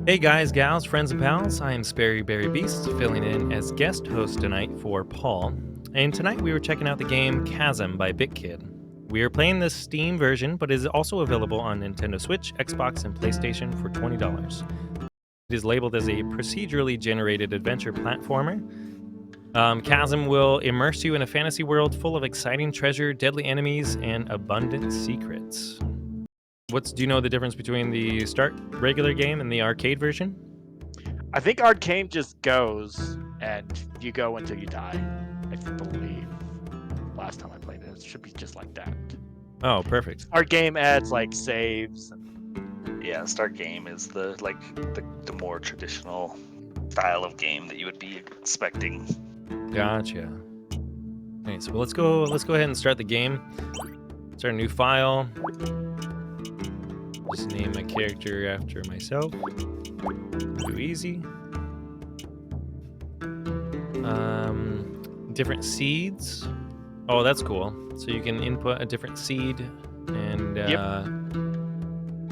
Hey guys, gals, friends, and pals, I am SperryBerryBeast, filling in as guest host tonight for Paul. And tonight we were checking out the game Chasm by BitKid. We are playing the Steam version, but it is also available on Nintendo Switch, Xbox, and PlayStation for $20. It is labeled as a procedurally generated adventure platformer. Chasm will immerse you in a fantasy world full of exciting treasure, deadly enemies, and abundant secrets. Do you know the difference between the regular game and the arcade version? I think arcade just goes and you go until you die. I believe last time I played it should be just like that. Oh, perfect. Our game adds like saves. Yeah, start game is the more traditional style of game that you would be expecting. Gotcha. Okay, so let's go ahead and start the game. Start a new file. Just name my character after myself. Too easy. Different seeds. Oh, that's cool. So you can input a different seed, and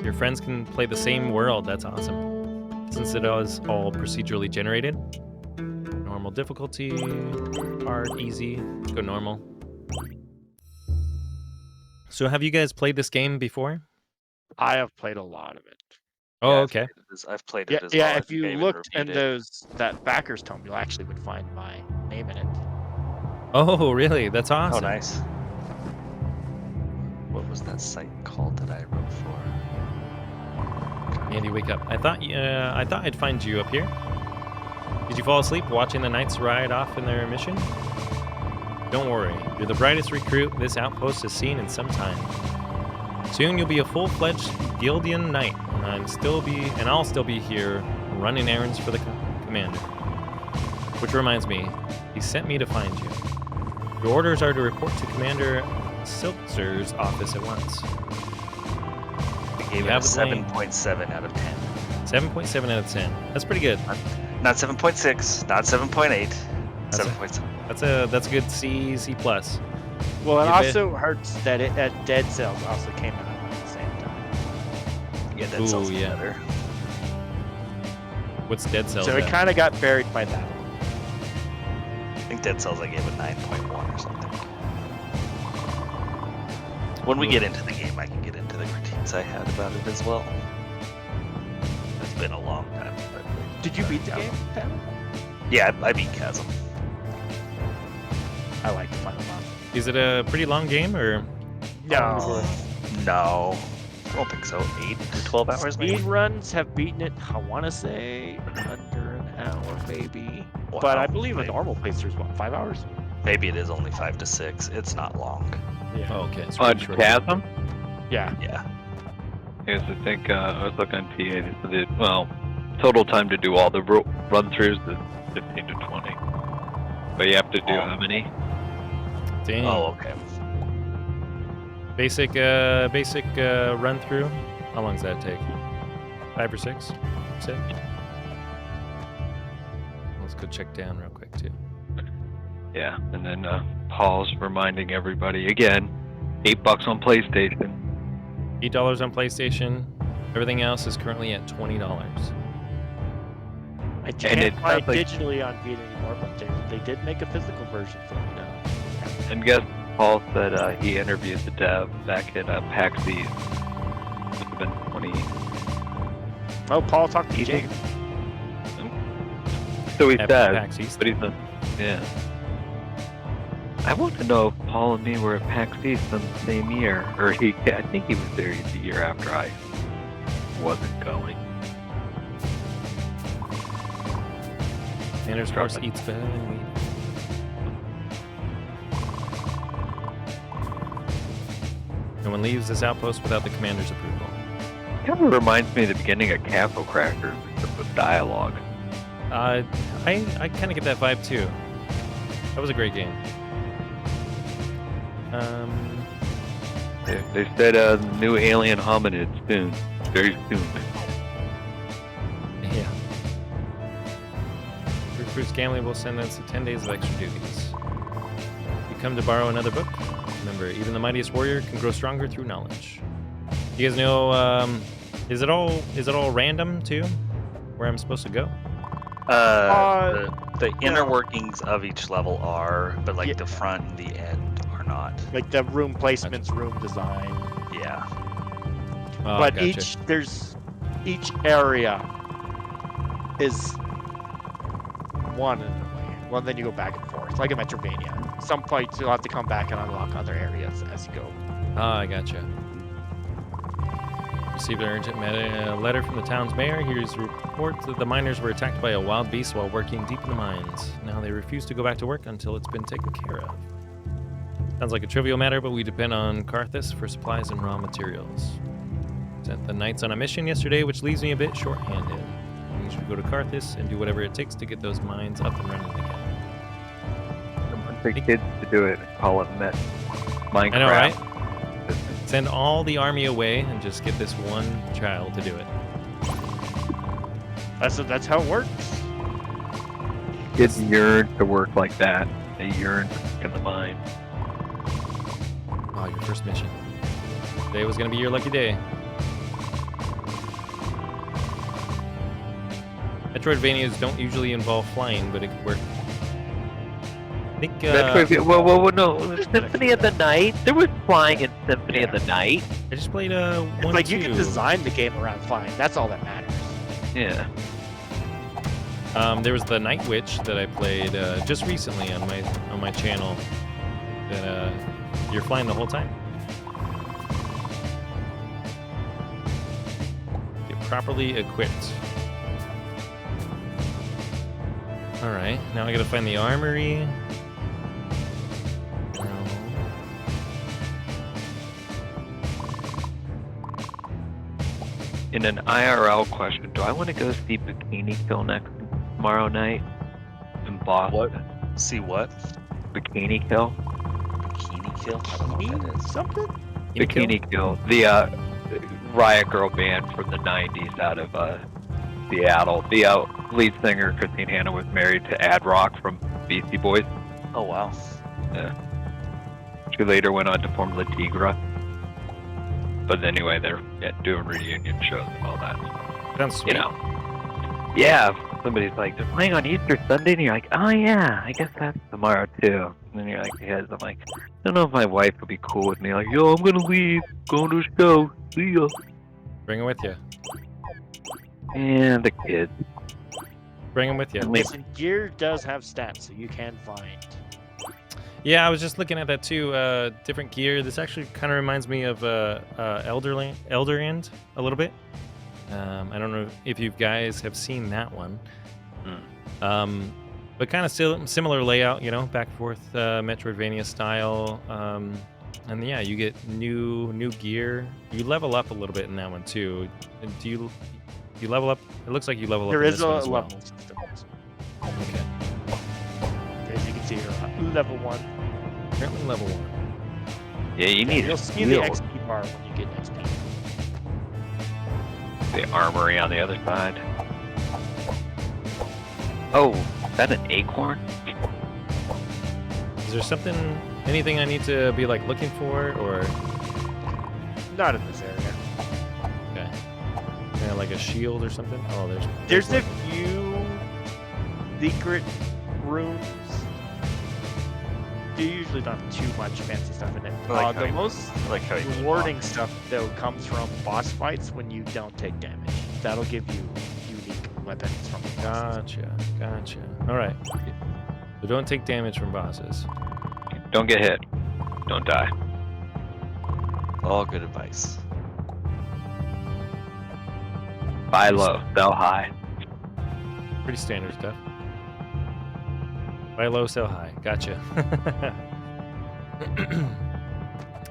your friends can play the same world. That's awesome. Since it is all procedurally generated. Normal difficulty, hard, easy. Let's go normal. So have you guys played this game before? I have played a lot of it. Oh, Yeah, okay. I've played it as yeah, well. if you looked in that backers tome, you actually would find my name in it. Oh, really? That's awesome. Oh, nice. What was that site called that I wrote for? Andy, wake up. I thought I'd find you up here. Did you fall asleep watching the knights ride off in their mission? Don't worry. You're the brightest recruit this outpost has seen in some time. Soon you'll be a full-fledged Guildian knight, and I'll still be here running errands for the commander. Which reminds me, he sent me to find you. Your orders are to report to Commander Siltzer's office at once. I gave it a 7.7 out of 10. 7.7 out of 10. That's pretty good. Not 7.6, not 7.8. 7.7. That's a good C+. Well, it also hurts that Dead Cells also came out at the same time. Yeah, Dead Cells is better. What's Dead Cells? So it kind of got buried by that. I think Dead Cells I gave it 9.1 or something. When we get into the game, I can get into the critiques I had about it as well. It's been a long time. Did you beat the game, Pat? Yeah, I beat Chasm. I like the final boss. Is it a pretty long game, or? No. No. I don't think so. 8 to 12 hours, maybe? Speed runs have beaten it, I want to say, under an hour, maybe. Wow, but I believe a normal playthrough is, what, 5 hours? Maybe it is only 5 to 6. It's not long. Yeah. Oh, okay. Chasm? Yeah. Yeah. Yes, I think I was looking on TA. Total time to do all the run-throughs is 15 to 20. But you have to do how many? Dang. Oh, okay. Basic run through. How long does that take? 5 or 6? 6? Let's go check down real quick too. Yeah, and then Paul's reminding everybody again, $8 on PlayStation. $8 on PlayStation. Everything else is currently at $20. I can't buy digitally on Vita anymore, but they did make a physical version for me now. And guess Paul said he interviewed the dev back at PAX East. Must have been 20. Oh, Paul talked to Jake. So he At said, PAX East. but he's not. Yeah. I want to know if Paul and me were at PAX East in the same year, or I think he was there the year after I wasn't going. Sanders horse eats better than we. No one leaves this outpost without the commander's approval. Kind of reminds me of the beginning of Castle Crashers, except with dialogue. I kind of get that vibe too. That was a great game. They said new alien hominids soon, very soon. Yeah. Recruits Gambling will send us 10 days of extra duties. You come to borrow another book? Remember, even the mightiest warrior can grow stronger through knowledge. You guys know, is it all random too? where I'm supposed to go? The inner no. workings of each level are, but like Yeah. the front and the end are not. Like the room placements, room design. Yeah. Oh, But gotcha. each area is one in a way. Well, then you go back and forth, like a Metroidvania. Some fights you'll have to come back and unlock other areas as you go. Ah, I gotcha. Received an urgent letter from the town's mayor. Here's reports that the miners were attacked by a wild beast while working deep in the mines. Now they refuse to go back to work until it's been taken care of. Sounds like a trivial matter, but we depend on Karthus for supplies and raw materials. Sent the knights on a mission yesterday, which leaves me a bit short-handed. We should go to Karthus and do whatever it takes to get those mines up and running again. For kids to do it, call it Minecraft. I know, right? Send all the army away and just get this one child to do it. That's how it works. Kids yearn to work like that. They yearn to work in the mine. Oh, your first mission. Today was going to be your lucky day. Metroidvanias don't usually involve flying, but it could work. I think, Whoa, no. Symphony of the Night? There was flying in Symphony of the Night. I just played one, Like 2. you can design the game around flying. That's all that matters. Yeah. There was the Night Witch that I played just recently on my channel. That you're flying the whole time. Get properly equipped. All right, now I gotta find the armory. In an IRL question, do I want to go see Bikini Kill tomorrow night in Boston? What? See what? Bikini Kill? Bikini Kill? I don't know what that is. Something? Bikini Kill. The Riot Girl band from the 90s out of Seattle. The lead singer, Christine Hanna, was married to Ad Rock from Beastie Boys. Oh, wow. Yeah. She later went on to form La Tigra. But anyway, they're doing reunion shows and all that. Sounds sweet. You know. Yeah, somebody's like, they're playing on Easter Sunday, and you're like, oh yeah, I guess that's tomorrow too. And then you're like, yes, I'm like, I don't know if my wife would be cool with me. Like, yo, I'm gonna leave, going to a show, see ya. Bring them with you. And the kids. Bring them with you. Listen, gear does have stats, so you can find. Yeah, I was just looking at that too. Different gear. This actually kind of reminds me of Elderland a little bit. I don't know if you guys have seen that one. But kind of still similar layout, you know, back and forth Metroidvania style. And yeah, you get new gear. You level up a little bit in that one too. Do you level up? It looks like you level up. There in is this a one as well. level system. Okay. As you can see, you're level 1. Currently level 1. Yeah, you need You'll a see the shield. XP bar when you get XP. The armory on the other side. Oh, is that an acorn? Is there anything I need to be like looking for, or Not in this area. okay, yeah, like a shield or something? Oh, There's a like- few secret rooms. You usually don't have too much fancy stuff in it. I like how The you- most I like how you rewarding stuff though comes from boss fights when you don't take damage. That'll give you unique weapons from the bosses. Gotcha. All right. So don't take damage from bosses. Don't get hit. Don't die. All good advice. Buy low, sell high. Pretty standard stuff. Buy low, sell high. Gotcha.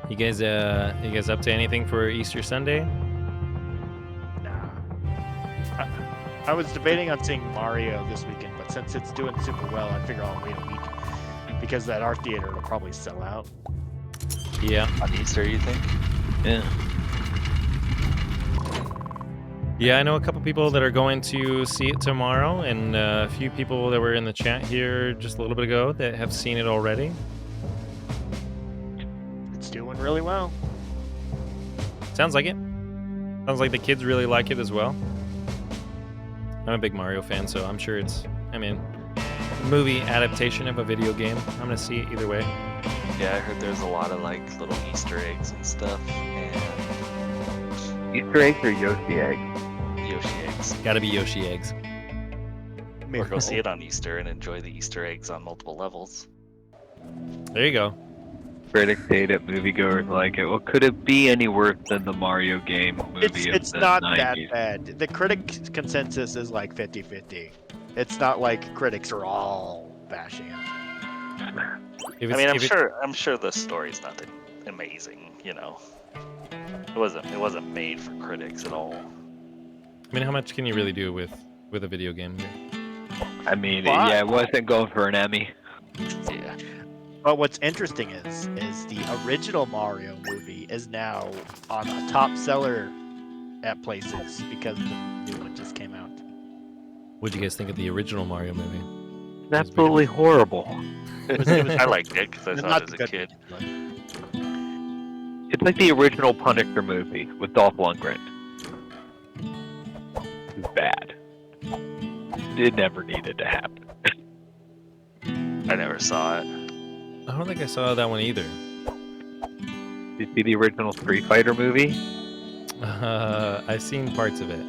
You guys up to anything for Easter Sunday? Nah. I was debating on seeing Mario this weekend, but since it's doing super well, I figure I'll wait a week because that art theater will probably sell out. Yeah. On Easter, you think? Yeah. Yeah, I know a couple people that are going to see it tomorrow, and a few people that were in the chat here just a little bit ago that have seen it already. It's doing really well. Sounds like it. Sounds like the kids really like it as well. I'm a big Mario fan, so I'm sure it's. I mean, movie adaptation of a video game. I'm gonna see it either way. Yeah, I heard there's a lot of like little Easter eggs and stuff, and Easter eggs or Yoshi eggs? Yoshi eggs. Gotta be Yoshi eggs. Or go see it on Easter and enjoy the Easter eggs on multiple levels. There you go. Critics hate it, moviegoers like it. Well, could it be any worse than the Mario game movie of It's the not 90s? that bad. The critic consensus is like 50-50. It's not like critics are all bashing it. If I mean, if I'm sure the story's nothing amazing. You know, it wasn't made for critics at all. I mean, how much can you really do with a video game? I mean, But- yeah, it wasn't going for an Emmy. Yeah. But what's interesting is the original Mario movie is now on a top seller at places because the new one just came out. What'd you guys think of the original Mario movie? It's absolutely horrible. It was I liked it because I saw not it as the a good kid. one, It's like the original Punisher movie with Dolph Lundgren. It's bad. It never needed to happen. I never saw it. I don't think I saw that one either. Did you see the original Street Fighter movie? I've seen parts of it.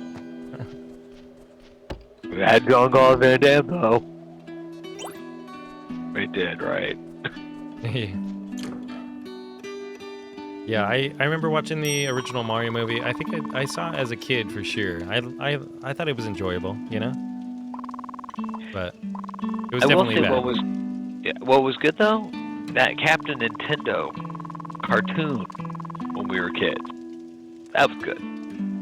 We had Jean-Claude Van Damme, though. We did, right? Yeah, I remember watching the original Mario movie. I think I saw it as a kid for sure. I thought it was enjoyable, you know? But it was I will definitely say bad. what was good though? That Captain Nintendo cartoon when we were kids. That was good.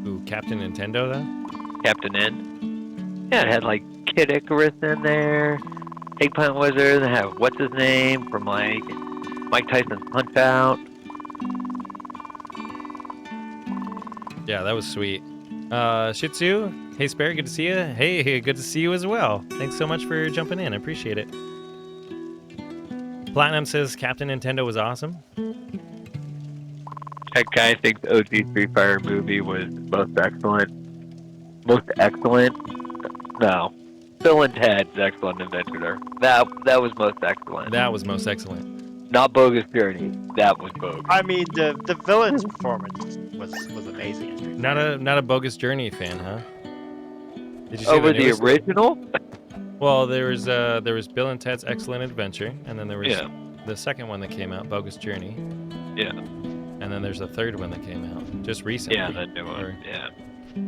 Ooh, Captain Nintendo though? Captain N. Yeah, it had like Kid Icarus in there, Eggplant Wizard. They have what's his name from like Mike Tyson's Punch Out. Yeah, that was sweet. Shih Tzu, hey Sperry, good to see you. Hey, good to see you as well. Thanks so much for jumping in. I appreciate it. Platinum says Captain Nintendo was awesome. That guy thinks OG Street Fighter movie was most excellent. Most excellent? No. Bill and Ted's Excellent Adventure. That was most excellent. That was most excellent. Not Bogus Journey. That was bogus. I mean, the villain's performance was amazing. in Street Fighter. Not a Bogus Journey fan, huh? Did you see Over the newest- original? Well, there was Bill and Ted's Excellent Adventure, and then there was Yeah. the second one that came out, Bogus Journey. Yeah. And then there's a third one that came out just recently. Yeah, that new one. Or- Yeah.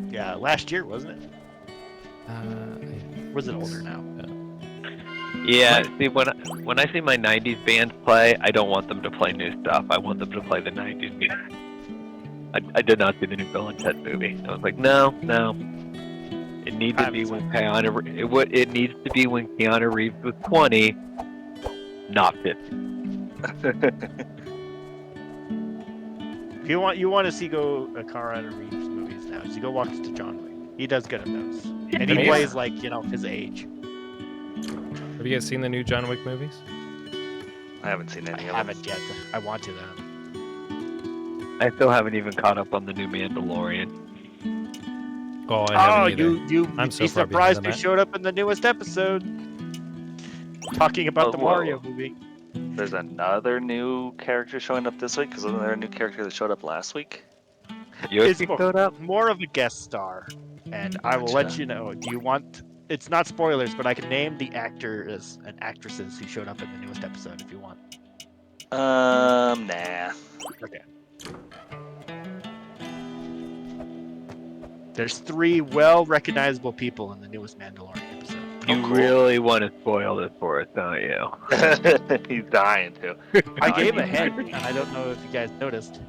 Yeah, last year wasn't it? I Was it older now? Yeah, see, when I see my 90s bands play, I don't want them to play new stuff. I want them to play the 90s music. I did not see the new Bill and Ted movie. I was like, no. It needs to be when it needs to be when Keanu Reeves was 20, not 50. If you want to see Keanu Reeves movies now, you go watch the John Wick. He does good in those, and he Amazing. plays like his age. Have you guys seen the new John Wick movies? I haven't seen I any of them. haven't yet. I want to though. I still haven't even caught up on the new Mandalorian. Oh, I Oh, haven't either. you I'm be so far behind surprised on who that. showed up in the newest episode. Talking about the whoa. Mario movie. There's another new character showing up this week because wasn't there a new character that showed up last week? Yoshi It's showed up? more of a guest star, and I will let you know. Do you want? It's not spoilers, but I can name the actors and actresses who showed up in the newest episode if you want. Nah. Okay. There's 3 well-recognizable people in the newest Mandalorian episode. You cool. really want to spoil this for us, don't you? He's dying to. I gave a hint, and I don't know if you guys noticed.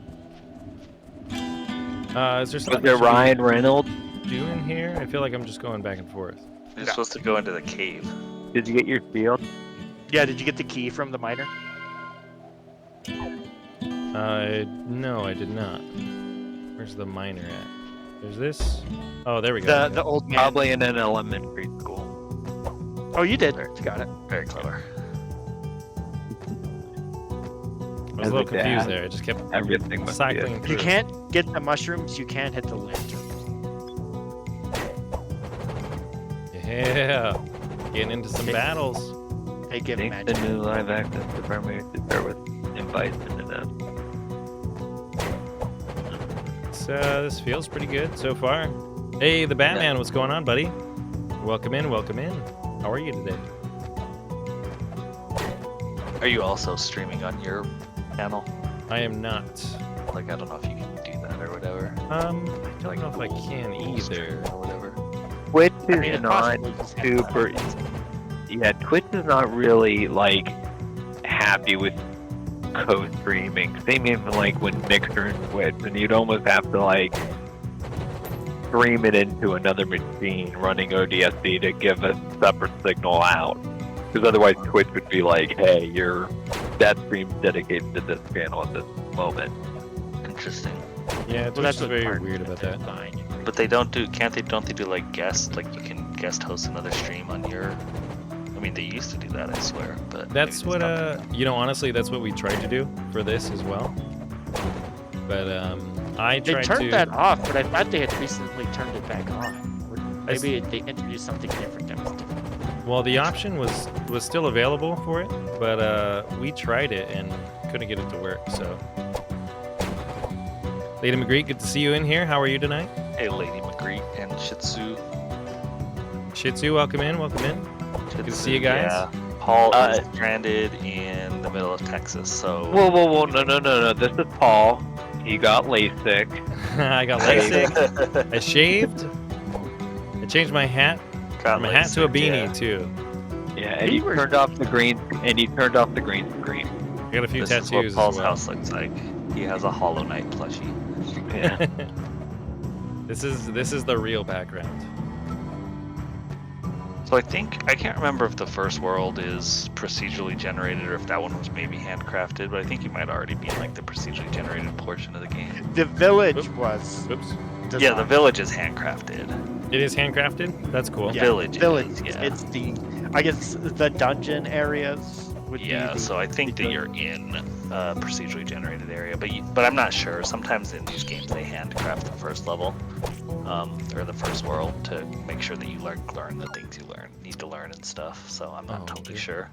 Is there something Was there Ryan Reynolds? doing here? I feel like I'm just going back and forth. You're supposed to go into the cave. Did you get your shield? Yeah, did you get the key from the miner? No, I did not. Where's the miner at? There's this. Oh, there we go. The old man. Probably in an elementary school. Oh, you did. Got it. Very clever. I was a As little a confused dad, there. I just kept Everything must be cycling it. If you through. can't get the mushrooms, you can't hit the lantern. Yeah. Getting into some battles. Hey, give him Thanks magic. to new live access to primary super with invites into them. This feels pretty good so far. Hey, the Batman, what's going on, buddy? Welcome in, welcome in. How are you today? Are you also streaming on your channel? I am not. Like, I don't know if you can do that or whatever. I don't know if I can either. Or whatever. Twitch is I mean, it's not possible you just have to super. have it. Yeah, Twitch is not really like happy with co-streaming. Same even like when Mixer and Twitch, and you'd almost have to like stream it into another machine running ODSC to give a separate signal out. Because otherwise Twitch would be like, hey, that stream's dedicated to this channel at this moment. Interesting. Yeah, Well, Twitch that's is what very part weird about that. Fine. But they don't do, don't they do like guest, like you can guest host another stream on your, I mean, they used to do that, I swear, but. That's maybe what, it's not. you know, honestly, that's what we tried to do for this as well. But, I They tried turned to... that off, but I thought they had recently turned it back on. Or I s- maybe they introduced something different that was different. Well, the option was still available for it, but, we tried it and couldn't get it to work, so... Lady McGree, good to see you in here. How are you tonight? Hey, Lady McGree and Shih Tzu. Shih Tzu, welcome in, welcome in. Good to see you guys. Yeah. Paul is stranded in the middle of Texas, so. Whoa, no. This is Paul. He got LASIK. I got LASIK. I shaved. I changed my hat from a hat to a beanie, too. Yeah, and he turned off the green. And he turned off the green screen. I got a few This tattoos is what Paul's as well. house looks like. He has a Hollow Knight plushie. Yeah. This is the real background. So I can't remember if the first world is procedurally generated or if that one was maybe handcrafted, but I think you might already be in like the procedurally generated portion of the game. The village Oop. was. Oops. Yeah, the village is handcrafted. It is handcrafted? That's cool. Yeah. Village is, yeah. It's the, I guess the dungeon areas would be. Yeah, the, so I think that you're in a procedurally generated area, but I'm not sure. Sometimes in these games they handcraft the first level, or the first world to make sure that you learn the things you need to learn and stuff. So I'm not totally sure.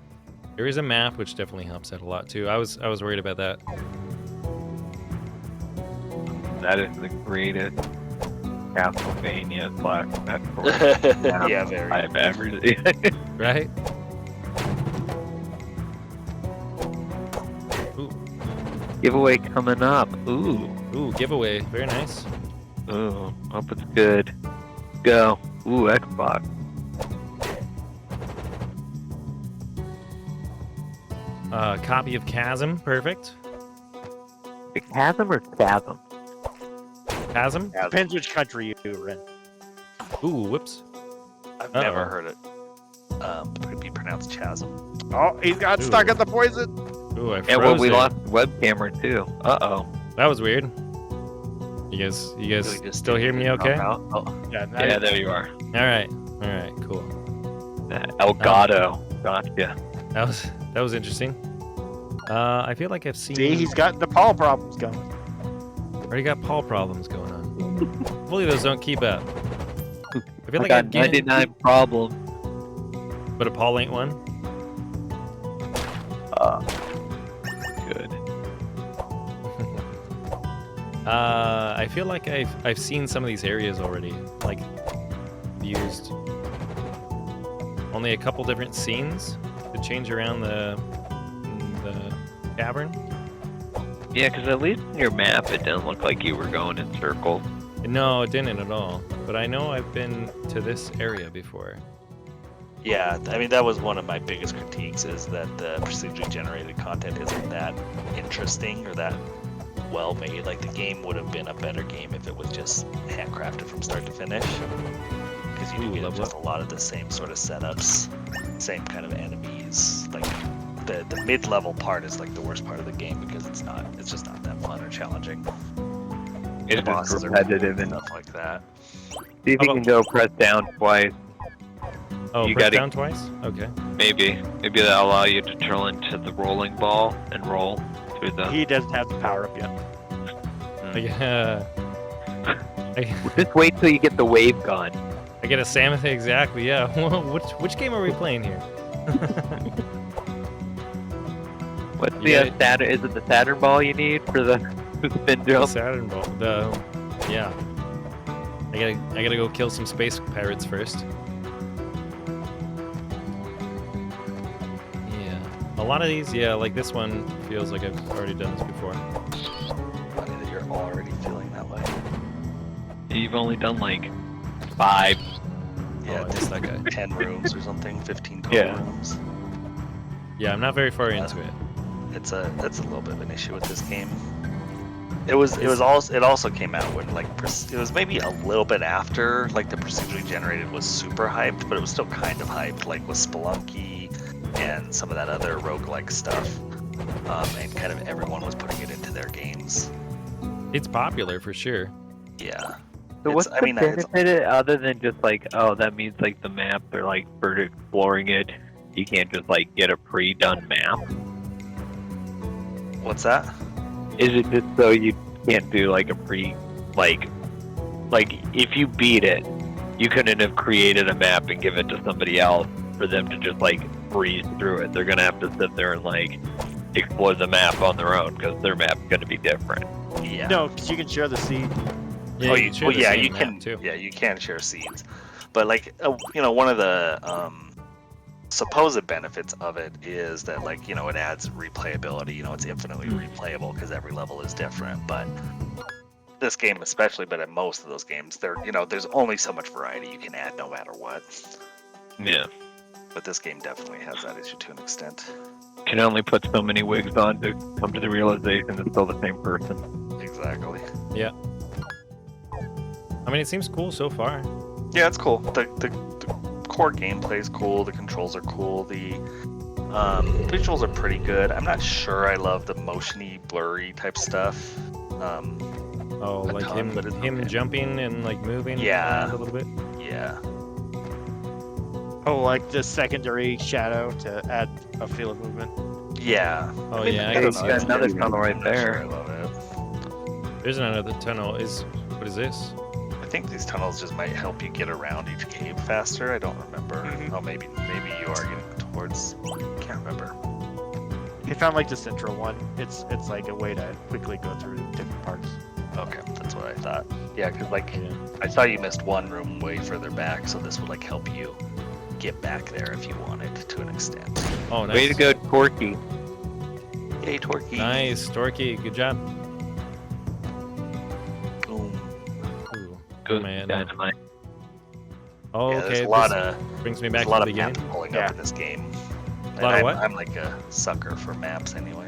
There is a map, which definitely helps out a lot too. I was worried about that. That is the greatest Castlevania / Metroid Yeah, very. I've ever seen. Right? Ooh, Giveaway coming up. Ooh. ooh, giveaway. Very nice. Ooh. Hope it's good. Go. Ooh, Xbox. Copy of Chasm. Perfect. Chasm or Chasm? Chasm? Depends which country you're in. Ooh, whoops. I've never Uh-oh. heard it. Could be pronounced Chasm. Oh, he's got stuck Ooh. in the poison. Ooh, I Yeah, froze well, we there. lost the webcamera too. Uh-oh. That was weird. You guys Really just still hear me okay? Oh, Yeah, Yeah, there you are. All right, cool. Elgato. Gotcha. That was interesting. I feel like I've seen. See, he's got the Paul problems going. already got Paul problems going on. Hopefully those don't keep up. I feel I like got I'm getting, 99 problems. but a Paul ain't one. Good. I feel like I've seen some of these areas already, like used only a couple different scenes to change around the cavern. Yeah, because at least in your map, it didn't look like you were going in circles. No, it didn't at all. But I know I've been to this area before. Yeah, I mean that was one of my biggest critiques is that the procedurally generated content isn't that interesting or that well made. Like the game would have been a better game if it was just handcrafted from start to finish. Because you do Ooh, get love just a lot of the same sort of setups, same kind of enemies. Like the mid-level part is like the worst part of the game because it's just not that fun or challenging. It's The bosses just are repetitive and stuff like that. see if you can go press down twice. Oh, You press gotta- down twice? Okay. Maybe that'll allow you to turn into the rolling ball and roll through the. He doesn't have the power up yet. Yeah. Just wait till you get the wave gun. I get a salmon. Exactly. Yeah. which game are we playing here? What's Yeah. the Saturn? Is it the Saturn ball you need for the spin The jump? Saturn ball. Yeah. I gotta go kill some space pirates first. Yeah. A lot of these, yeah, like this one feels like I've already done this before. Funny that you're already feeling that way. You've only done like 5. Yeah, I it's missed like that guy. 10 rooms or something, 15 total Yeah. rooms. Yeah, I'm not very far into it. That's a little bit of an issue with this game. It also came out when like it was maybe a little bit after like the procedurally generated was super hyped, but it was still kind of hyped, like with Spelunky and some of that other roguelike stuff. And kind of everyone was putting it into their games. It's popular for sure. Yeah. So what's the benefit other than just like, oh, that means like the maps are like for exploring it. You can't just like get a pre-done map. What's that? Is it just so you can't do like a like if you beat it, you couldn't have created a map and give it to somebody else for them to just like breeze through it. They're gonna have to sit there and like explore the map on their own because their map's gonna be different. Yeah. No, because you can share the seed. Yeah, you can share the same you map, can. too. Yeah, you can share seeds, but like one of the supposed benefits of it is that like it adds replayability. It's infinitely replayable because every level is different. But this game especially, but in most of those games, there's only so much variety you can add no matter what. Yeah. But this game definitely has that issue to an extent. Can only put so many wigs on to come to the realization it's still the same person. Exactly. Yeah. I mean, it seems cool so far. Yeah, it's cool. The core gameplay is cool. The controls are cool. The visuals are pretty good. I'm not sure I love the motiony, blurry type stuff. Oh, like ton, but it's him okay. jumping and like moving Yeah. around a little bit. Yeah. Oh, like the secondary shadow to add a feel of movement. Yeah. Oh, I mean, yeah, I I can don't see know. that. It's Another maybe- tunnel right I'm not sure there. I love it. There's another tunnel. What is this? I think these tunnels just might help you get around each cave faster. I don't remember. Mhm. Oh, maybe you are getting towards. Can't remember. They found like the central one. It's like a way to quickly go through different parts. Okay, that's what I thought. Yeah, because like Yeah. I saw you missed one room way further back, so this would like help you get back there if you wanted to an extent. Oh, nice. Way to go, Torquay. Yay, Torquay! Nice, Storky. Good job. Boom. Ooh. Good man. dynamite. Oh, Yeah, okay. there's a lot this of brings me there's back a lot to of the beginning. maps pulling Yeah. up in this game. A lot of what? I'm like a sucker for maps anyway.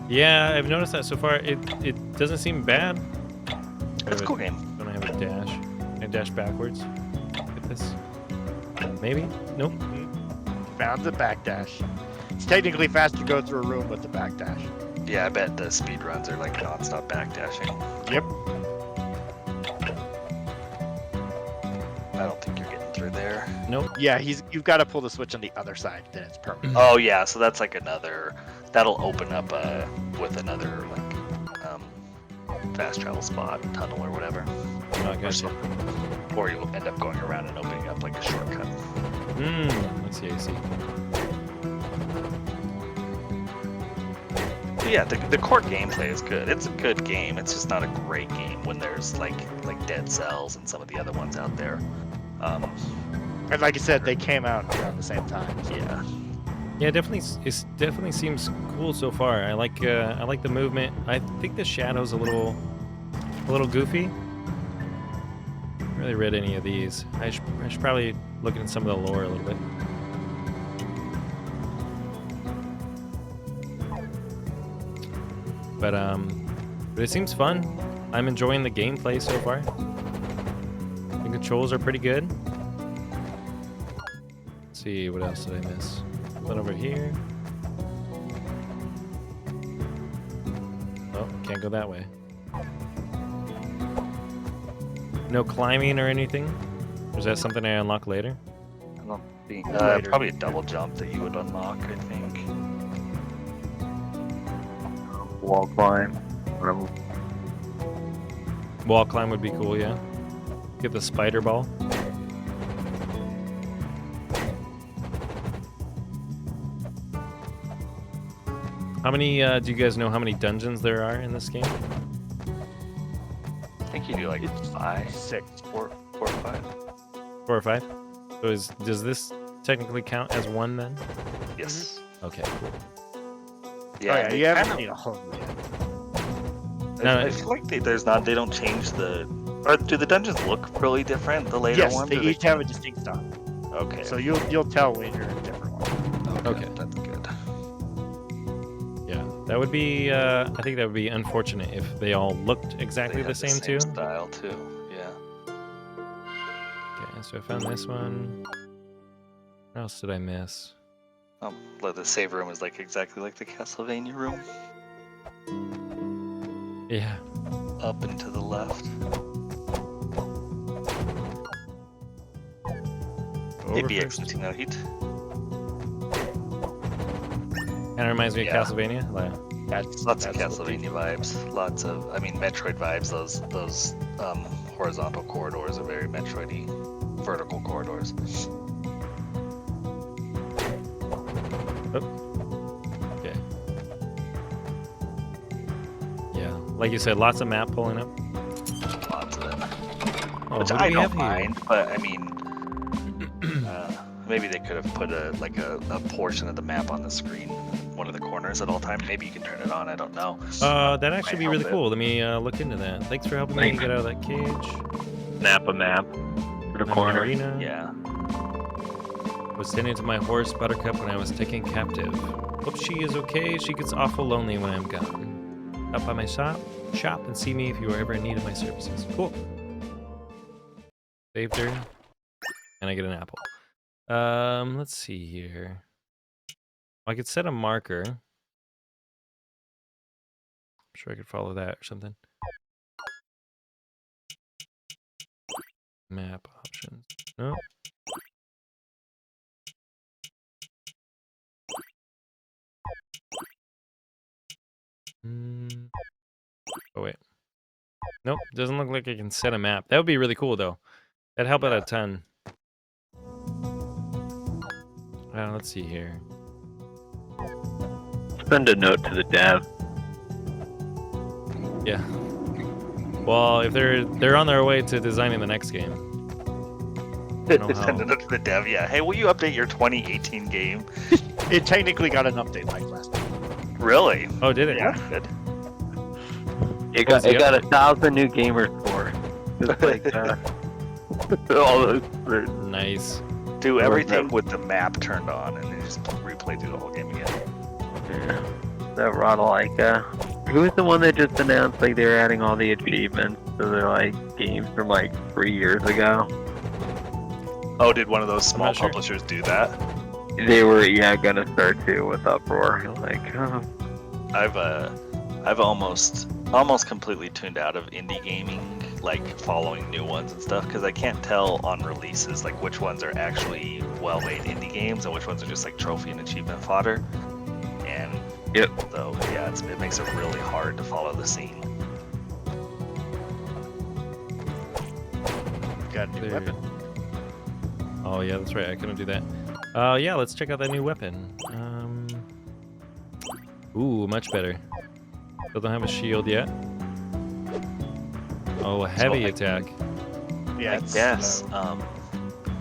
Yeah, I've noticed that so far. It doesn't seem bad. It's a cool game. Don't I have a dash? Can I dash backwards? Get this? Maybe? Nope. Found the backdash. It's technically faster to go through a room with the backdash. Yeah, I bet the speed runs are like non-stop backdashing. Yep. I don't think you're getting through there. Nope. Yeah, you've got to pull the switch on the other side, then it's permanent. Oh yeah, so that's like another. That'll open up with another like fast travel spot, tunnel or whatever. Oh, I Or gotcha. something. Or you'll end up going around and opening up like a shortcut. Let's see. I see. But yeah, the core gameplay is good. It's a good game. It's just not a great game when there's like Dead Cells and some of the other ones out there. And like I said, they came out around the same time. So. Yeah. Yeah, it definitely seems cool so far. I like the movement. I think the shadow's a little goofy. Haven't really read any of these. I should probably look into some of the lore a little bit. But it seems fun. I'm enjoying the gameplay so far. The controls are pretty good. Let's see, what else did I miss? Something over here. Oh, can't go that way. No climbing or anything? Or is that something I unlock later? I don't think. Later. Probably a double jump that you would unlock, I think. Wall climb. Wall climb would be cool, yeah. Get the spider ball. How many, do you guys know how many dungeons there are in this game? I think you do like It's 5, 6. 4, 4 or 5. 4 or 5? So does this technically count as one then? Yes. Okay, cool. Yeah, You haven't seen a whole yet. I feel like they don't change the. Or do the dungeons look really different? The later Yes, ones. they or each have a distinct style. Okay. So you'll tell when you're in a different one. Okay. That's good. Yeah, that would be, I think that would be unfortunate if they all looked exactly They the have same too. Style too. Yeah. Okay, so I found this one. What else did I miss? Like the save room is like exactly like the Castlevania room. Yeah. Up and to the left. Over APX first. no heat. Kind of reminds me of Yeah. Castlevania. Like, Lots of that's what they- Castlevania vibes. Lots of, I mean, Metroid vibes. Those horizontal corridors are very Metroidy. Vertical corridors. okay. Yeah, like you said, lots of map pulling up. Lots of it. Oh, Which who do I we don't have here? mind, but I mean, maybe they could have put a portion of the map on the screen, one of the corners at all times. Maybe you can turn it on. I don't know. That'd actually Might be really help it. cool. Let me look into that. Thanks for helping me Thanks. get out of that cage. Snap a map to the I'm in corner. Arena. Yeah. Was tending to my horse Buttercup when I was taken captive. Hope she is okay. She gets awful lonely when I'm gone. Stop by my shop and see me if you are ever in need of my services. Cool. Saved her. And I get an apple. Let's see here. I could set a marker. I'm sure I could follow that or something. Map options. No. Oh wait. Nope, doesn't look like I can set a map. That would be really cool though. That'd help out a ton. Let's see here. Send a note to the dev. Yeah. Well, if they're on their way to designing the next game. I don't know Send how. it to the dev. Yeah. Hey, will you update your 2018 game? It technically got an update like last week. Really? Oh, did it? Yeah. Good. It What was got the 1,000 new gamer score. Just like all those. Nice. Do Or everything the- with the map turned on, and then just replay through the whole game again. Yeah. That Rodalaika. Who was the one that just announced like they were adding all the achievements to their like games from like 3 years ago? Oh, did one of those small not sure. publishers do that? They were gonna start to with Uproar. Like, I've almost completely tuned out of indie gaming, like following new ones and stuff, because I can't tell on releases like which ones are actually well-made indie games and which ones are just like trophy and achievement fodder. And Yep. so yeah, it makes it really hard to follow the scene. Got a new There. weapon. Oh yeah, that's right. I couldn't do that. Yeah, let's check out that new weapon. Ooh, much better. Still don't have a shield yet. Oh, a heavy attack. Yeah, Yes.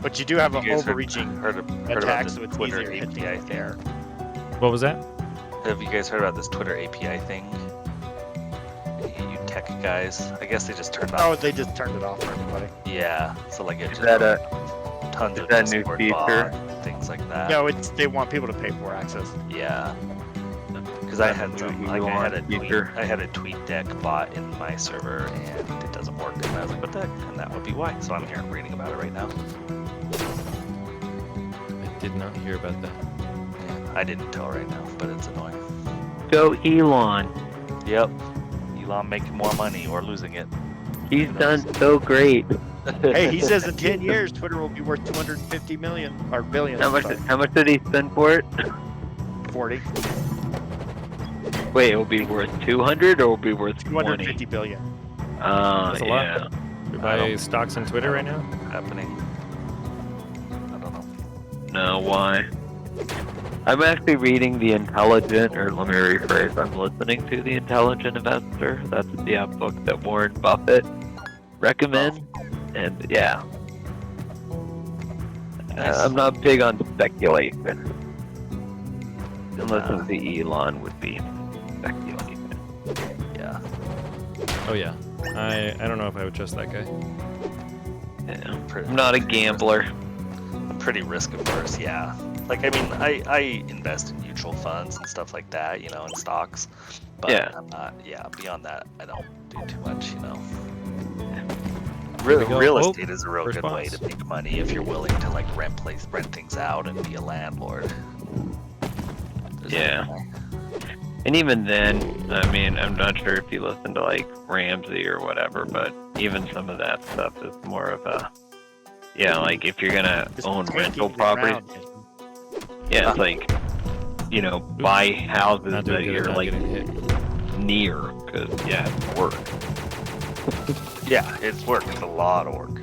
but you do have an You guys overreaching heard about attack, this so it's Twitter easier hitting API it thing? there. What was that? Have you guys heard about this Twitter API thing? You tech guys, I guess they just turned Oh, off. they just turned it off for everybody. Yeah, so like it is just that a tons is of that a new Discord feature? bots, things like that. No, they want people to pay for access. Yeah. Because I That's had a some, new like I had a Elon tweet, feature. I had a tweet deck bot in my server and it doesn't work. And I was like, what the heck? And that would be why. So I'm here reading about it right now. I did not hear about that. Yeah, I didn't tell right now, but it's annoying. go Elon? Yep. Elon making more money or losing it. He's done so great. Hey, he says in 10 years Twitter will be worth 250 million or billion. How much? sorry. How much did he spend for it? 40. Wait, it'll be worth 200 or it'll be worth 20? 250 billion. That's a lot. Yeah. We I buy don't- stocks on Twitter right now? happening. I don't know. No, why? I'm actually reading The Intelligent, or let me rephrase, I'm listening to The Intelligent Investor. That's the book that Warren Buffett recommends. And yeah, Nice. I'm not big on speculation. Unless the Elon would be speculation. Yeah. Oh yeah. I don't know if I would trust that guy. Yeah. Pretty, I'm not a gambler. I'm pretty risk averse. Yeah. Like I mean, I invest in mutual funds and stuff like that, you know, in stocks. But Yeah. I'm not. Yeah. Beyond that, I don't do too much. You know. Here we go. Real Oh, estate is a real first good way boss. to make money if you're willing to like rent things out and be a landlord. Yeah. And even then, I mean, I'm not sure if you listen to like Ramsey or whatever, but even some of that stuff is more of a, yeah, like if you're gonna Just own taking rental the properties, ground. yeah, it's like, you know, buy houses Not that doing good you're at not like getting hit. near, because yeah, it's work. Yeah, it's work. It's a lot of work.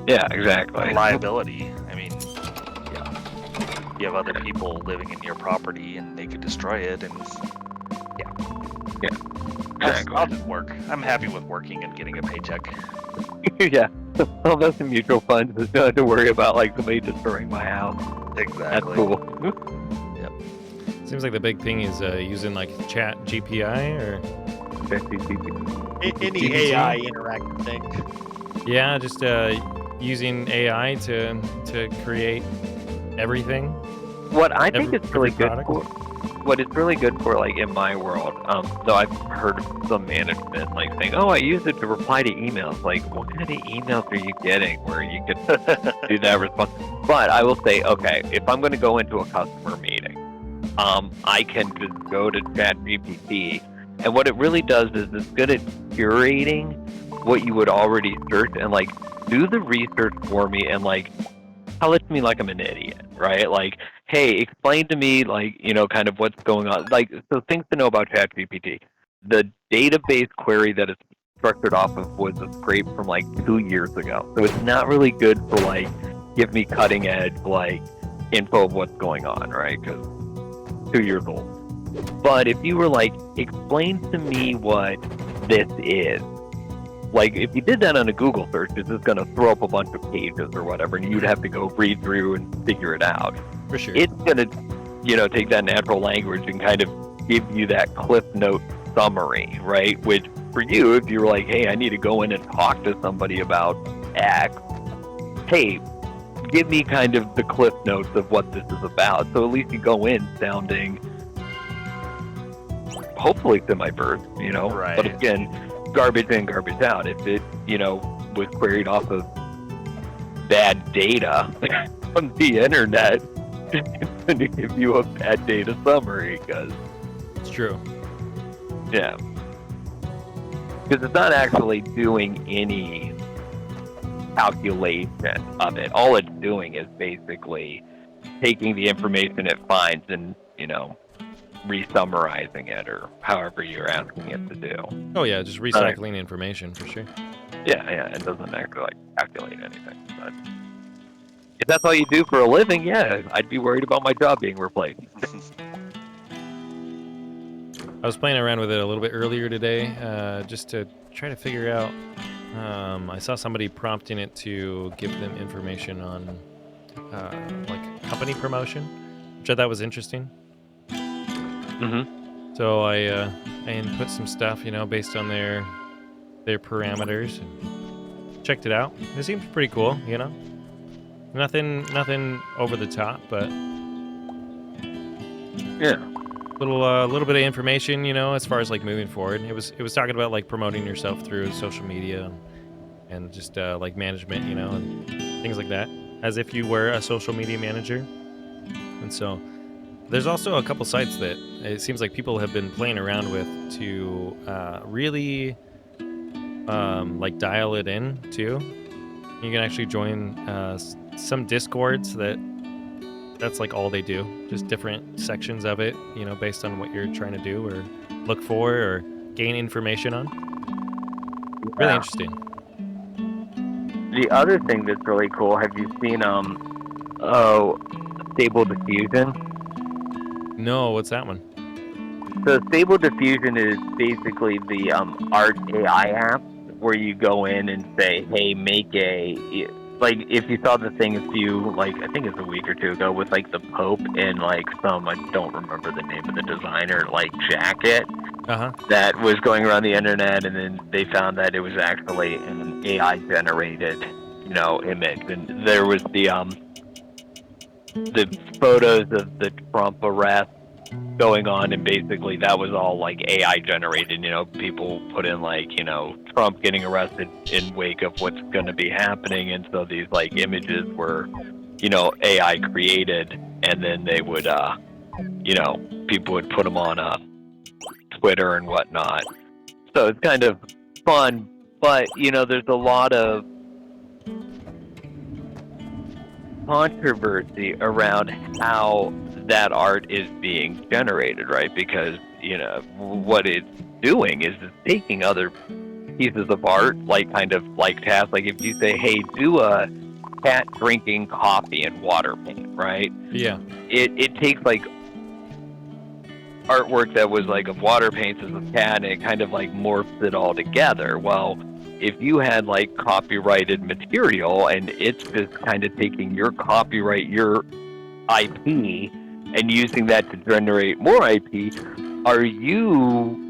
Yeah, exactly. Liability. I mean, yeah. You have other people living in your property and they could destroy it, and Exactly. I'll just work. I'm happy with working and getting a paycheck. Yeah. I'll invest in mutual funds. Just don't have to worry about like somebody destroying my house. That's Exactly. cool. Seems like the big thing is using like Chat GPI or Any GPT? AI interactive thing. yeah, just using AI to create everything. What I think Every- it's really every good product? for, what it's really good for, like in my world, though I've heard of some management like saying, "Oh, I use it to reply to emails." Like, what kind of emails are you getting where you could do that response? But I will say, okay, if I'm going to go into a customer meeting, I can just go to ChatGPT, and what it really does is it's good at curating what you would already search and like do the research for me and like tell it to me like I'm an idiot, right? Like, hey, explain to me, like, you know, kind of what's going on. Like, so things to know about ChatGPT. The database query that it's structured off of was a scrape from like 2 years ago. So it's not really good for like, give me cutting edge, like, info of what's going on, right? Because 2 years old. But if you were like, explain to me what this is, like, if you did that on a Google search, it's just going to throw up a bunch of pages or whatever, and you'd have to go read through and figure it out. For sure. It's going to, you know, take that natural language and kind of give you that Cliff Note summary, right? Which, for you, if you're like, hey, I need to go in and talk to somebody about X, hey, give me kind of the Cliff Notes of what this is about. So at least you go in sounding, hopefully, semi-versed, you know? Right. But again, garbage in, garbage out. If it, you know, was queried off of bad data from the internet, it's going to give you a bad data summary, because, It's true. yeah. Because it's not actually doing any calculation of it. All it's doing is basically taking the information it finds and, you know, re-summarizing it, or however you're asking it to do. Oh yeah, just recycling information for sure. Yeah, it doesn't actually like calculate anything. But if that's all you do for a living, yeah, I'd be worried about my job being replaced. I was playing around with it a little bit earlier today, just to try to figure out. I saw somebody prompting it to give them information on like company promotion, which I thought was interesting. Mm-hmm. So I input some stuff, you know, based on their parameters, and checked it out. It seems pretty cool, you know. Nothing over the top, but Yeah. little bit of information, you know, as far as like moving forward. It was talking about like promoting yourself through social media and just like management, you know, and things like that, as if you were a social media manager. And so there's also a couple sites that it seems like people have been playing around with to really like dial it in too. You can actually join some Discords that's like all they do, just different sections of it, you know, based on what you're trying to do or look for or gain information on. Really Yeah. interesting. the other thing that's really cool, have you seen Stable Diffusion? No, what's that one? So Stable Diffusion is basically the art AI app where you go in and say, hey, make a, like, if you saw the thing a few, like, I think it's a week or two ago with, like, the Pope in, like, some, I don't remember the name of the designer, like, jacket that was going around the internet, and then they found that it was actually an AI-generated, you know, image. And there was the photos of the Trump arrest going on, and basically that was all like AI generated. You know, people put in like, you know, Trump getting arrested in wake of what's going to be happening, and so these like images were, you know, AI created, and then they would, you know, people would put them on Twitter and whatnot. So it's kind of fun, but you know, there's a lot of controversy around how that art is being generated, right? Because, you know, what it's doing is it's taking other pieces of art, like kind of like tasks. Like if you say, hey, do a cat drinking coffee in water paint, right? Yeah. It takes like artwork that was like of water paints as a cat, and it kind of like morphs it all together. Well, if you had like copyrighted material and it's just kind of taking your copyright, your IP, and using that to generate more IP, are you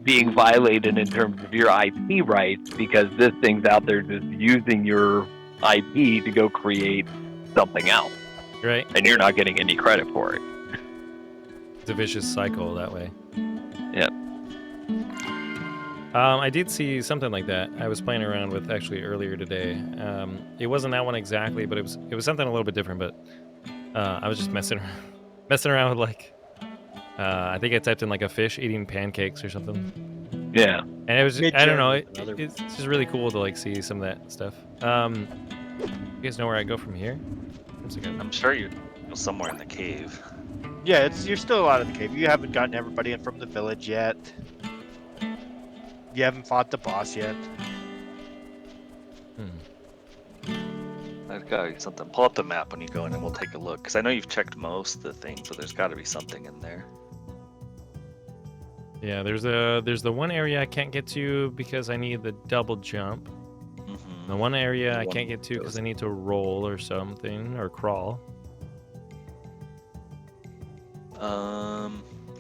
being violated in terms of your IP rights because this thing's out there just using your IP to go create something else? Right. And you're not getting any credit for it. It's a vicious cycle that way. Yeah. I did see something like that. I was playing around with actually earlier today. It wasn't that one exactly, but it was something a little bit different. But I was just messing around with like I think I typed in like a fish eating pancakes or something. Yeah. And it was, I don't know, it's just really cool to like see some of that stuff. You guys know where I go from here? I'm sure you go somewhere in the cave. Yeah, you're still out of the cave. You haven't gotten everybody in from the village yet. You haven't fought the boss yet. There's gotta be something. Pull up the map when you go in and we'll take a look. Because I know you've checked most of the things, but there's gotta be something in there. Yeah, there's the one area I can't get to because I need the double jump. The one area I can't get to because I need to roll or something, or crawl.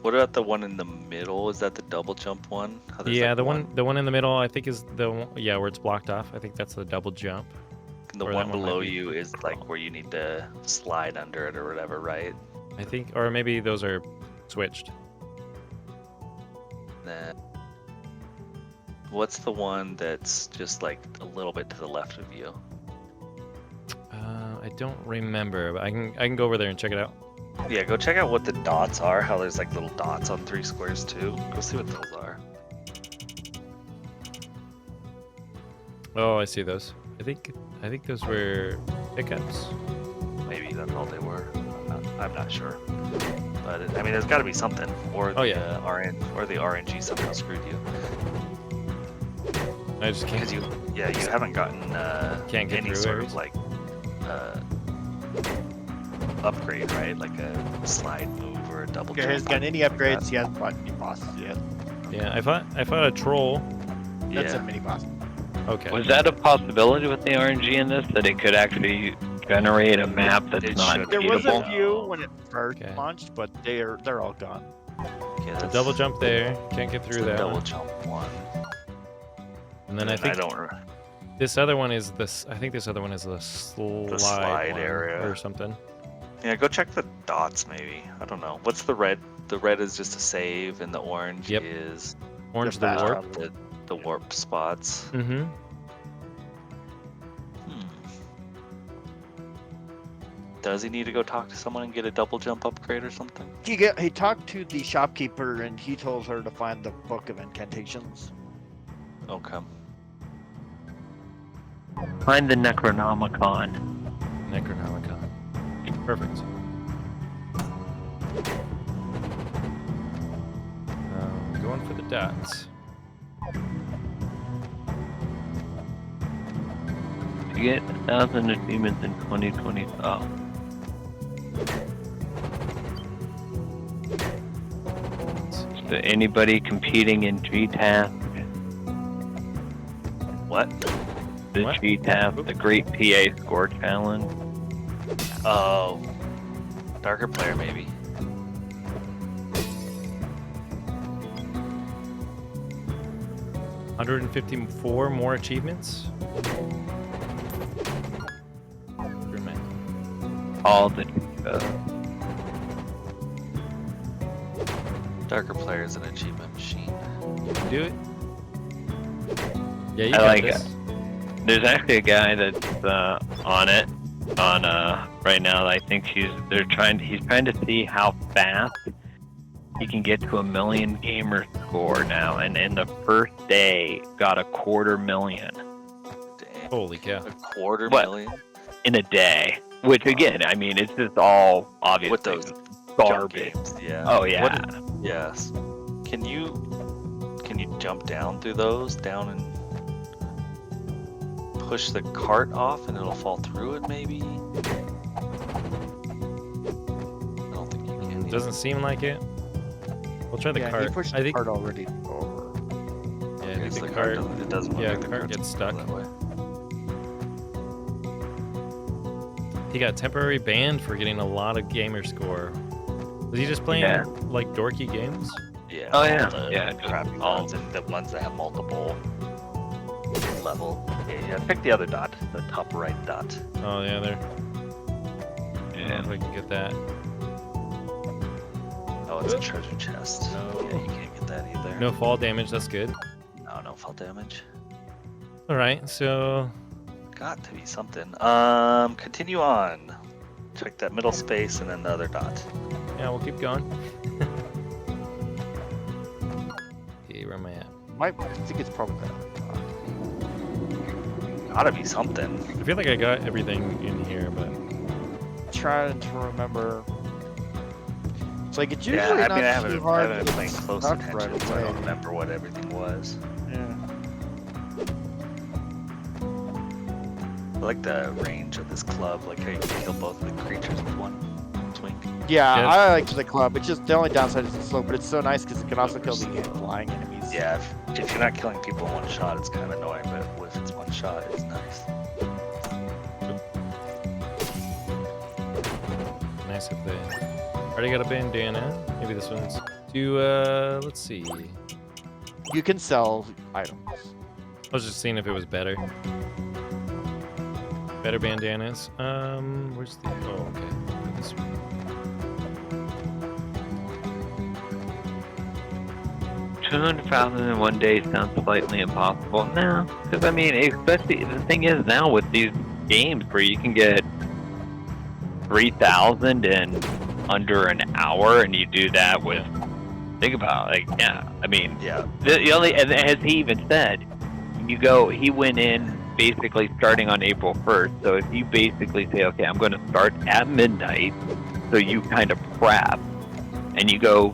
What about the one in the middle? Is that the double jump one? Yeah, like the one in the middle I think is the one, yeah, where it's blocked off. I think that's the double jump. And the one below you is like where you need to slide under it or whatever, right? I think, or maybe those are switched. Nah. What's the one that's just like a little bit to the left of you? I don't remember, but I can go over there and check it out. Yeah, go check out what the dots are. How there's like little dots on 3 squares too. Go see what those are. Oh, I see those. I think those were pickups. Maybe that's all they were. I'm not sure. But I mean, there's got to be something, or the RNG somehow screwed you. I just can't. Because you haven't gotten can't get any sort of like upgrade, right? Like a slide move or a double jump. He hasn't got any upgrades. He hasn't fought any bosses yet. Yeah, I fought a troll. That's a mini boss. Okay. Was that a possibility with the RNG in this, that it could actually generate a map that's not There was beatable? a few when it first launched, but they're all gone. Yeah, the double jump there. Can't get through that. Double jump one. And then I think this other one is this. I think this other one is the slide area or something. Yeah, go check the dots maybe. I don't know. What's the red? The red is just a save, and the orange is orange the warp. The warp spots. Mm-hmm. Does he need to go talk to someone and get a double jump upgrade or something? He talked to the shopkeeper and he told her to find the book of incantations. Okay. Find the Necronomicon. Necronomicon. Perfect. Going for the dots. You get 1,000 achievements in 2020. Oh. So anybody competing in G-Task? What? The What? G-Task, the Great PA Score Challenge. Oh, darker player maybe. $154 more achievements. All the Darker player is an achievement machine. Do it. Yeah, you I got like this. There's actually a guy that's on it right now. I think he's trying to see how fast he can get to 1 million gamer score now, and in the first day got 250,000 Damn. Holy cow. A quarter What? million? in a day. Which again, I mean, it's just all obviously With those garbage. jump games, yeah. Oh yeah. Yes. Can you jump down through those and push the cart off and it'll fall through it maybe? I don't think you can. Doesn't seem like it. We'll try the Yeah, cart. he pushed I the think. cart already over. Yeah, I Because think the the cart cart. doesn't, it doesn't look Yeah, like the the cart cart's gets built stuck. that way. He got temporary banned for getting a lot of gamer score. Was he just playing Yeah. like dorky games? Yeah. Oh, yeah. all the Yeah, just crappy all- ones and the ones that have multiple level. Yeah, pick the other dot, the top right dot. Oh yeah, there. I don't know Yeah. if I can get that. Oh, it's a treasure chest. No. Yeah, you can't get that either. No fall damage. That's good. No fall damage. All right, so Got to be something. Continue on. Check that middle space and then the other dot. yeah, we'll keep going. Okay, where am I at? I think it's probably that. Gotta be something. I feel like I got everything in here, but Trying to remember. It's like it's usually Yeah, I not mean, I too haven't hard been to playing get close stuck attention, right so I don't away. remember what everything was. Yeah. I like the range of this club, like how you can kill both the creatures with one swing. Yeah, Yes. I like the club. It's just the only downside is the slope, but it's so nice because it can also kill the flying enemies. Yeah, if you're not killing people in one shot, it's kind of annoying, but if it's one shot, it's nice. nice if they already got a bandana. Maybe this one's to let's see. You can sell items. I was just seeing if it was better. Better bandanas. Where's the oh okay. This one. $200,000 in 1 day sounds slightly impossible. No, because I mean, especially the thing is now with these games where you can get 3,000 in under an hour, and you do that with. Think about it, like yeah. I mean, Yeah, the only and as he even said, you go. He went in basically starting on April 1st. So if you basically say, okay, I'm going to start at midnight, so you kind of prep, and you go.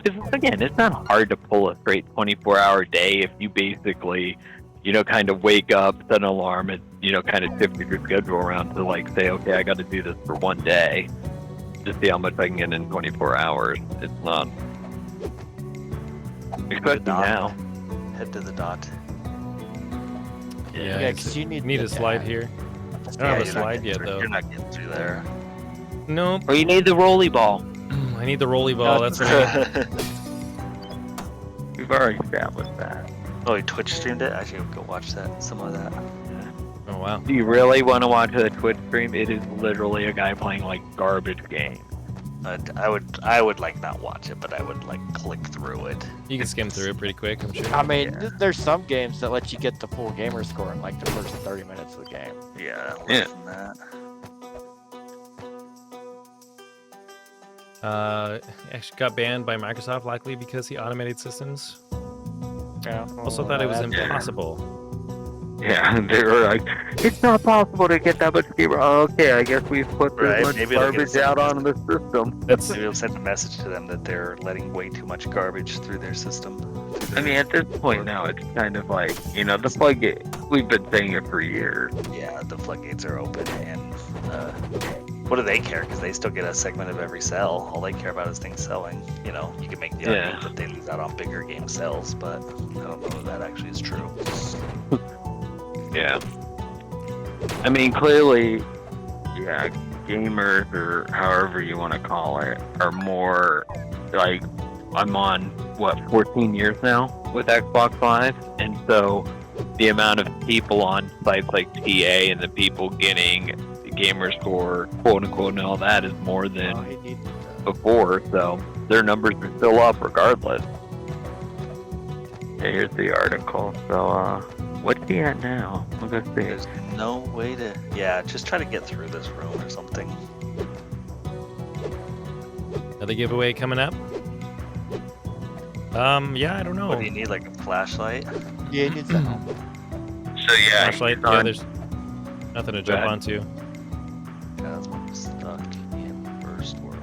Because again, it's not hard to pull a straight 24-hour day if you basically, kind of wake up, set an alarm, and kind of shift your schedule around to like say, okay, I got to do this for 1 day, to see how much I can get in 24 hours. It's not. Especially dot. now. head to the dot. Yeah, Yeah, it's- because you need need the a slide dad. here. I don't Yeah, have a you're not slide getting yet through- though. You're not getting through there. Nope. Or you need the rolly ball. I need the rolly ball. No, That's what We've already established that. Oh, you Twitch streamed it? I should go watch that. Some of that. Oh wow. Do you really want to watch a Twitch stream? It is literally a guy playing like garbage games. I would like not watch it, but I would like click through it. You can skim through it pretty quick, I'm sure. I mean, there's some games that let you get the full gamer score in like the first 30 minutes of the game. Yeah, less Yeah. than that. Actually got banned by Microsoft likely because he automated systems. Yeah. Also thought it was that- impossible. Yeah, they were like, it's not possible to get that much gamer. Oh, okay, I guess we've put this Right, much maybe it'll get garbage out some- onto the system. That's Maybe we'll send a message to them that they're letting way too much garbage through their system. I mean, at this point now, it's kind of like, the floodgate, we've been saying it for years. Yeah, the floodgates are open, and what do they care? Because they still get a segment of every sell. All they care about is things selling. You can make the argument that they lose out on bigger game sales, but I don't know if that actually is true. Yeah. I mean, clearly, yeah, gamers, or however you want to call it, are more, like, I'm on, 14 years now with Xbox Live, and so the amount of people on sites like TA and the people getting the gamer score, quote unquote, and all that is more than before, so their numbers are still up regardless. Yeah, here's the article. So, what's he at now? Let's see. There's no way to. Yeah, just try to get through this room or something. another giveaway coming up. Yeah, I don't know. What do you need, like a flashlight? Yeah, it needs that. So yeah, Flashlight? he's Yeah, on- there's nothing to jump ahead. onto. Chasm stuck in first world.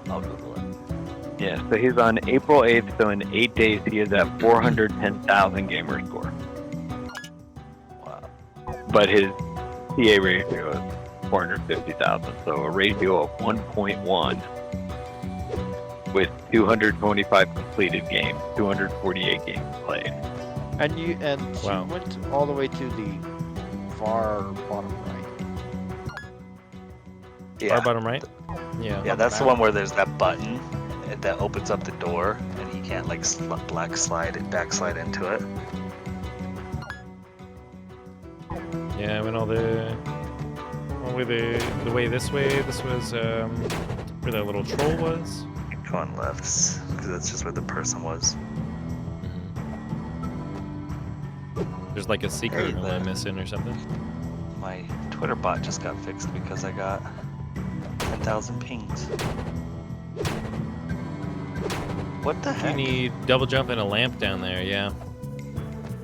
I'll Google it. Yeah, so he's on April 8th, so in 8 days he is at 410,000 gamer score. Wow. But his TA ratio is 450,000, so a ratio of 1.1 with 225 completed games, 248 games played. And you Wow. went all the way to the far bottom right. Yeah. Far bottom right? Yeah. Yeah, that's the one where there's that button that opens up the door, and you can't like backslide into it. Yeah, I went all the way this way. This was where that little troll was. Keep going left, because that's just where the person was. There's like a secret Hey, room there. I'm missing or something. My Twitter bot just got fixed because I got 10,000 pings. What the You heck? need double jump and a lamp down there, yeah.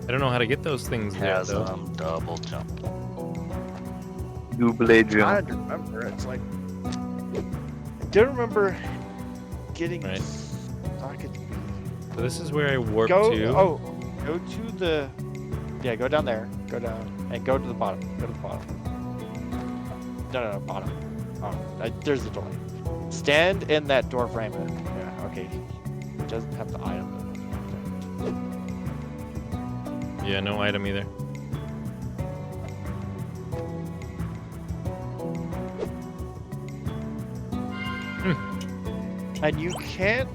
I don't know how to get those things there, though. Chasm double jump. Double I jump. don't remember. It's like I don't remember getting Right. stuck at So this is where I warped go to. go to the go down there, go down and go to the bottom. Go to the bottom. No, bottom. Oh, there's the door. Stand in that door frame. Yeah, okay. It doesn't have the item. Yeah, no item either. And you can't.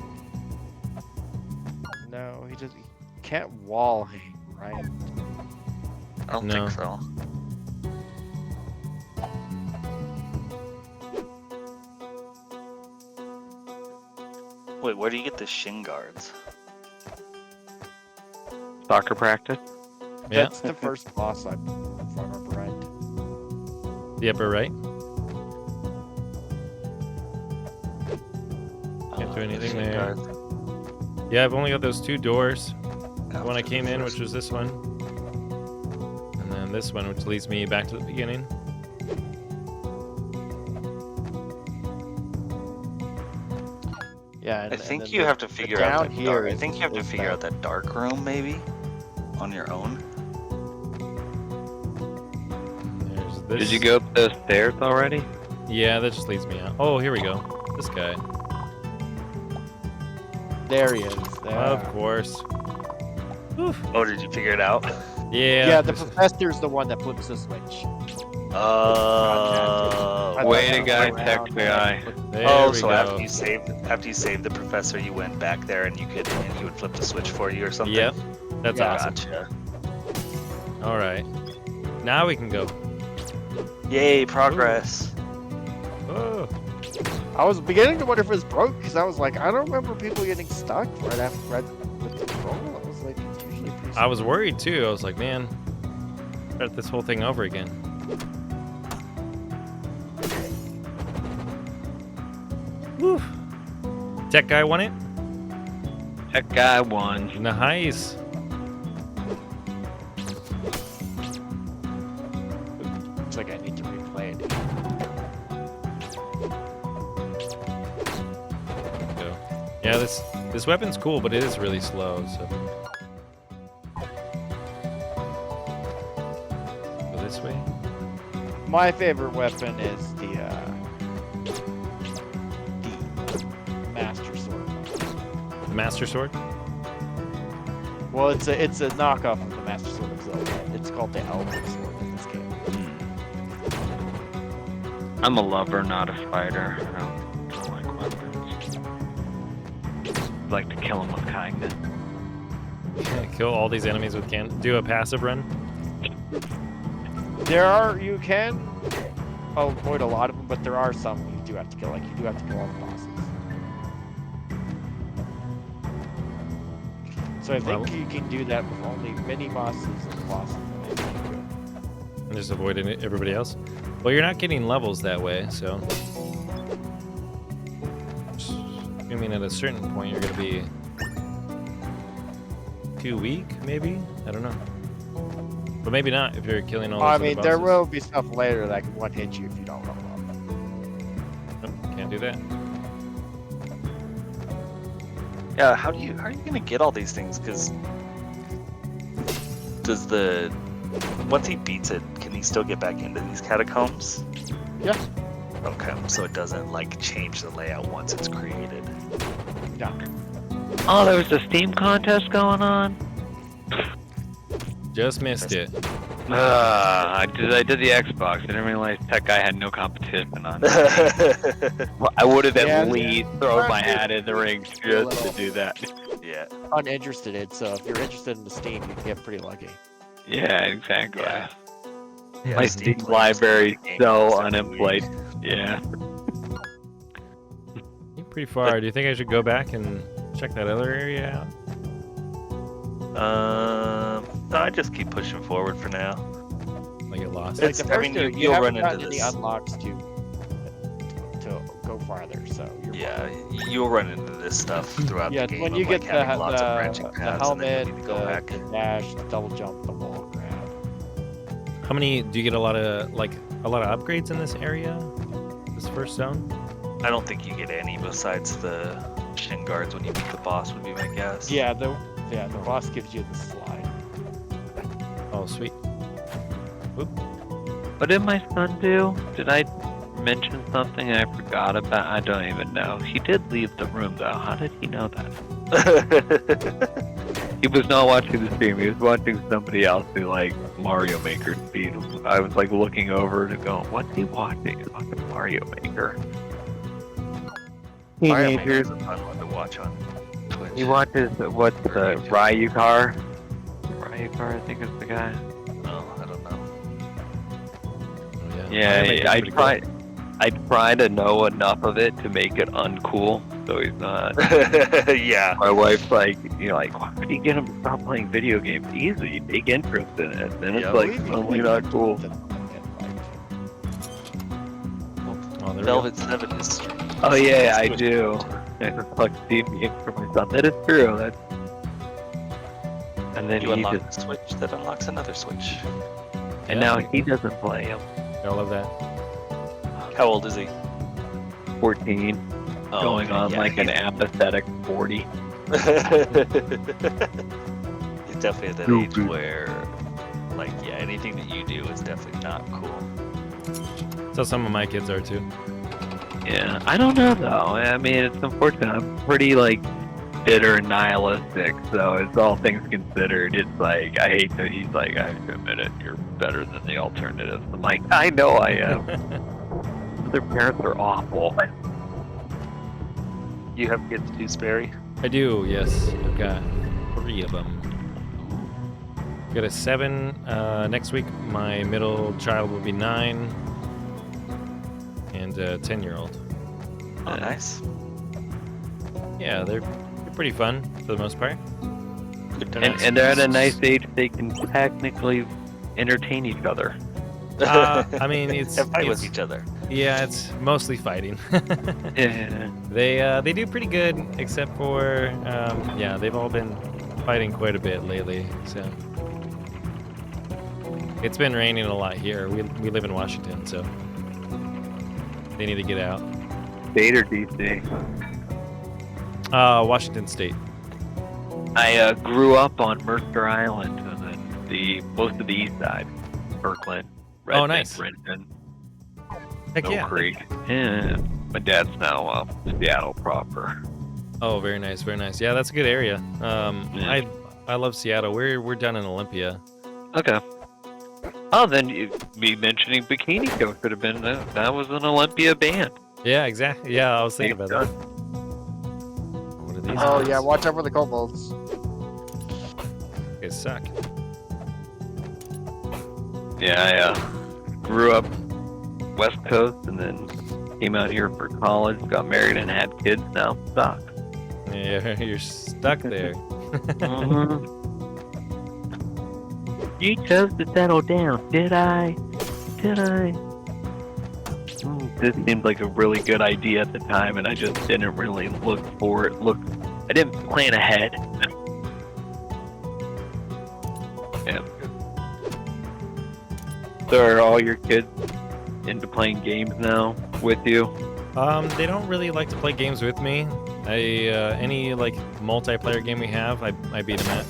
No, he just can't wall hang, right? I don't No. think so. Wait, where do you get the shin guards? Soccer practice. Yeah, That's the first boss, if I remember right. the upper right. Can't do The anything shin there. guards. Yeah, I've only got those two doors. The one I After came the in, first- which was this one. And then this one, which leads me back to the beginning. Yeah, I think you have to figure down out that here dark. I is- think you have to is figure that- out that dark room maybe on your own. There's this. Did you go up those stairs already? Yeah, that just leads me out. Oh, here we go. This guy. There he is. There. Of course. Oof. Oh, did you figure it out? Yeah. Yeah, the professor's the one that flips the switch. Oh. Way to Around go, and tech guy. There Oh, we so go. after you saved the professor, you went back there and he would flip the switch for you or something. Yep. That's Yeah. awesome. Gotcha. All right. Now we can go. Yay, progress. Oh. I was beginning to wonder if it was broke because I was like, I don't remember people getting stuck right with the troll. I was like, it's usually pretty. I was worried too. I was like, man, start this whole thing over again. Woo. Tech guy won it? Tech guy won. Nice. Yeah, this weapon's cool, but it is really slow. So go this way. My favorite weapon is the Master Sword. The Master Sword. Well, it's a knockoff of the Master Sword of Zelda. It's called the Elven Sword in this game. I'm a lover, not a fighter. I don't like weapons. I like to kill them with kindness. Kill all these enemies with do a passive run. You can avoid a lot of them, but there are some you do have to kill. Like you do have to kill all the bosses. So I think you can do that with only mini bosses and bosses. And just avoiding everybody else. Well, you're not getting levels that way, so. I mean, at a certain point, you're gonna be too weak, maybe. I don't know. But maybe not if you're killing all. I Those mean, other there bosses. will be stuff later that can one hit you if you don't level up. Nope, can't do that. Yeah, how are you gonna get all these things? Because once he beats it, can he still get back into these catacombs? Yeah. Okay, so it doesn't like change the layout once it's created. Yeah. Oh, there was a Steam contest going on? Just missed it. I did the Xbox. I didn't realize Tech Guy had no competition on it. Well, I would have at least thrown my hat in the ring just to do that. Yeah. Uninterested in, so if you're interested in the Steam, you can get pretty lucky. Yeah, exactly. Yeah. My Steam library so unemployed. Yeah. You're pretty far. Do you think I should go back and check that other area out? No, I just keep pushing forward for now. Like get lost? Like It's- the I first mean, two, you'll you haven't run into gotten any this. unlocks to go farther, so you're Yeah, you'll run into this stuff throughout yeah, the game. when you of, get like, having lots of the branching paths, and then helmet, you need to go back. the dash, the double jump, the wall grab. How many do you get? A lot of upgrades in this area? This first zone? I don't think you get any besides the shin guards when you beat the boss. Would be my guess. Yeah, the boss gives you the slide. Oh, sweet. What did my son do? Did I mention something I forgot about? I don't even know. He did leave the room though. How did he know that? He was not watching the stream. He was watching somebody else do like Mario Maker speed. I was like looking over to go, what's he watching? He's watching Mario Maker. Mario Maker Teenagers. is a fun one to watch on Twitch. He watches what's the Ryukar? Ryukar, I think is the guy. Oh, I don't know. Oh, Yeah, Mario Maker's I pretty cool. I try to know enough of it to make it uncool, so he's not. Yeah. My wife's like, why would you get him to stop playing video games? Easy, take interest in it. Then it's Yeah, like, totally not cool. Oh, there we go. Velvet 7 is. Oh yeah, I do. I just like Steam games for my son. That is true. That's. And then You he unlock just, the switch, that unlocks another switch. and Yeah. now he doesn't play him. I love that. How old is he? 14, Oh, going okay, on yeah, like an he's- apathetic 40. He's definitely at that No age good. where, like, yeah, anything that you do is definitely not cool. So some of my kids are too. Yeah, I don't know though. I mean, it's unfortunate. I'm pretty like bitter and nihilistic, so it's all things considered. It's like I hate that he's like, I have to admit it, you're better than the alternatives. I'm like, I know I am. Their parents are awful. You have kids too, Sperry? I do, yes. I've got 3 of them. Got a 7 next week. My middle child will be 9, and a 10-year-old. Oh, nice. Yeah, they're pretty fun for the most part. Good to And, know. and they're at a nice age they can technically entertain each other. I mean, it's and fight with each other. Yeah, it's mostly fighting. Yeah. They do pretty good, except for yeah, they've all been fighting quite a bit lately. So it's been raining a lot here. We live in Washington, so they need to get out. State or DC? Washington State. I grew up on Mercer Island, and then most of the east side, Kirkland, Redmond, nice. Renton, Heck Mill yeah. Creek. Yeah, my dad's now Seattle proper. Oh, very nice, very nice. Yeah, that's a good area. Yeah. I love Seattle. We're down in Olympia. Okay. Oh, then me mentioning Bikini Kill could have been that was an Olympia band. Yeah, exactly. Yeah, I was thinking about that. What are these? Oh guys? yeah, watch out for the kobolds. They suck. Yeah, I grew up West Coast and then came out here for college, got married and had kids. Now stuck. Yeah, you're stuck there. You chose to settle down, did I? This seemed like a really good idea at the time, and I just didn't really look for it. I didn't plan ahead. Yeah. So are all your kids into playing games now with you? They don't really like to play games with me. Any like multiplayer game we have, I beat them at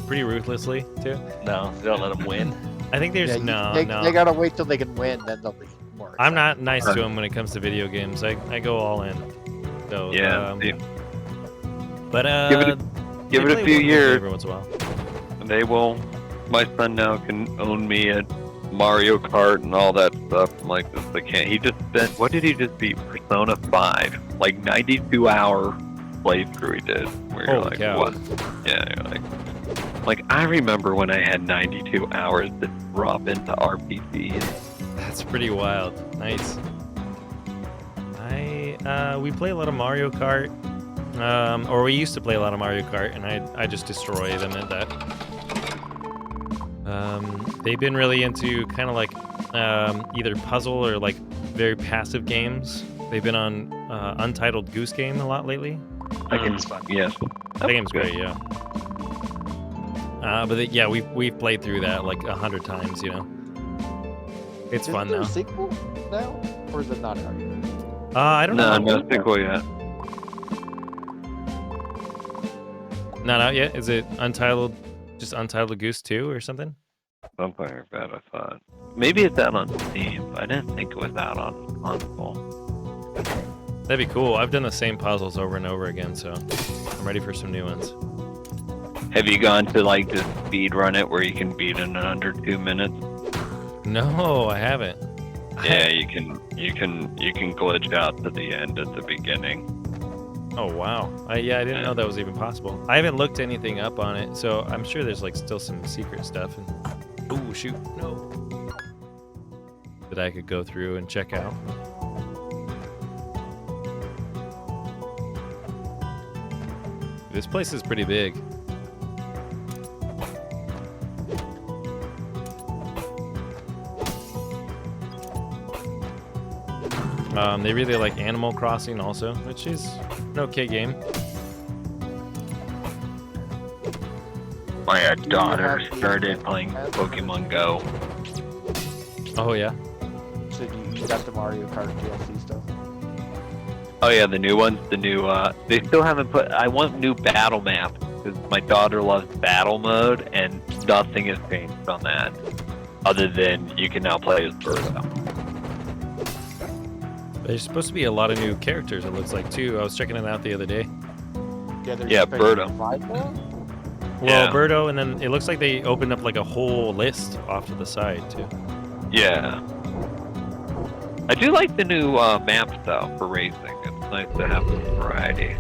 pretty ruthlessly too. No, don't let them win. I think there's They no. gotta wait till they can win, then they'll be more. I'm not excited. nice to them when it comes to video games. I go all in. So Yeah. but Give they it play a few one game years. every once in a while. They will. My son now can own me at Mario Kart and all that stuff. I'm like, this I can't. He just spent. What did he just beat? Persona 5, like 92-hour playthrough he did. Where you're Holy like, cow. what? Yeah, you're like I remember when I had 92 hours to drop into RPGs. That's pretty wild. Nice. We play a lot of Mario Kart, or we used to play a lot of Mario Kart, and I just destroy them at that. They've been really into kind of like either puzzle or like very passive games. They've been on Untitled Goose Game a lot lately. That game is fun. Yes. That game's great, yeah. Yeah, we've played through that like 100 times, you know. It's fun there now. a sequel now, or is it not out yet? I don't know. No sequel yet. Not out yet. Is it Untitled? Just Untitled Goose 2 or something? Something like that, I thought. Maybe it's out on Steam. I didn't think it was out on console. That'd be cool. I've done the same puzzles over and over again, so I'm ready for some new ones. Have you gone to like just speed run it where you can beat it in under 2 minutes? No, I haven't. Yeah, you can glitch out to the end at the beginning. Oh wow. I didn't know that was even possible. I haven't looked anything up on it, so I'm sure there's like still some secret stuff. And oh shoot, no. That I could go through and check out. This place is pretty big. They really like Animal Crossing also, which is an okay game. My daughter started playing Pokemon Go. Oh yeah. So you got the Mario Kart DLC stuff? Oh yeah, the new ones, they still haven't put, I want new battle maps, because my daughter loves battle mode, and nothing has changed on that, other than you can now play as Birdo. There's supposed to be a lot of new characters, it looks like, too. I was checking it out the other day. Yeah, Birdo. Well, Yeah. Birdo, and then it looks like they opened up like a whole list off to the side, too. Yeah. I do like the new maps, though, for racing. It's nice to have some variety.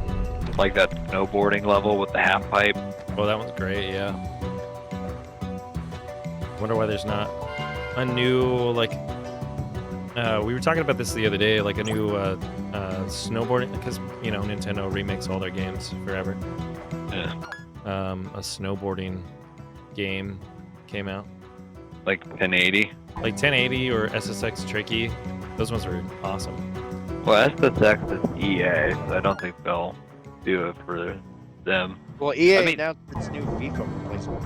Like that snowboarding level with the half pipe. Oh, that one's great, yeah. Wonder why there's not a new, like... we were talking about this the other day, like a new snowboarding, because, you know, Nintendo remakes all their games forever. Yeah. A snowboarding game came out. Like 1080. Like 1080 or SSX Tricky. Those ones were awesome. Well, SSX is EA, so I don't think they'll do it for them. Well, EA I mean- announced its new FIFA replacement.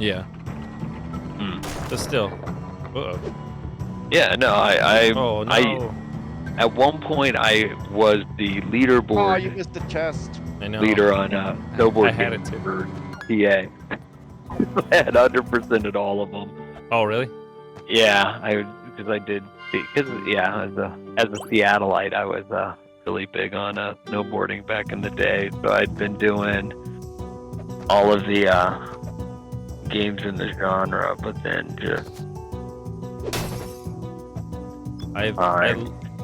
Yeah. Hmm. But still. Uh-oh. Yeah, no, Oh, no. at one point I was the Oh, leaderboard you missed the chest. I know. leader on snowboard I had games it too. for TA. I had 100% at all of them. Oh, really? Yeah, because I did as a Seattleite, I was really big on snowboarding back in the day. So I'd been doing all of the games in the genre, but then just I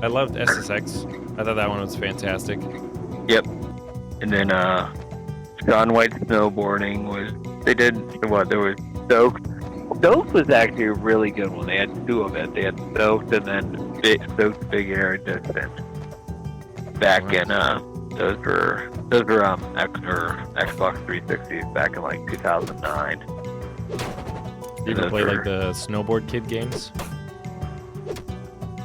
loved SSX. I thought that one was fantastic. Yep. And then John White snowboarding was there was Stoked. Stoked was actually a really good one. They had two of it. They had Stoked and then Stoked Big Air Distance. Back in those were Xbox 360 back in like 2009. You ever play like the Snowboard Kid games?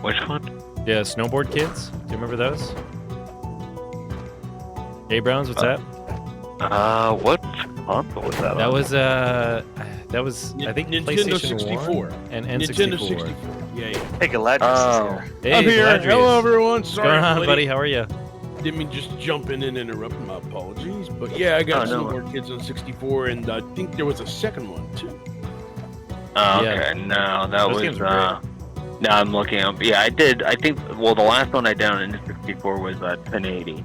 Which one? Yeah, Snowboard Kids. Do you remember those? Hey Browns, what's that? What console was that? That was I think Nintendo PlayStation 64 1 and N64. Nintendo 64. Yeah. Hey, Galadrius is here. Hey, I'm here. Galadrius. Hello, everyone. What's Sorry, going on, buddy? How are you? Didn't mean just jump in and interrupt. My apologies. But yeah, I got some more kids on 64, and I think there was a second one too. Oh, okay. Yeah. No, that Those was games were no, I'm looking up. Yeah, I did. I think. Well, the last one I downloaded in 64 was 1080.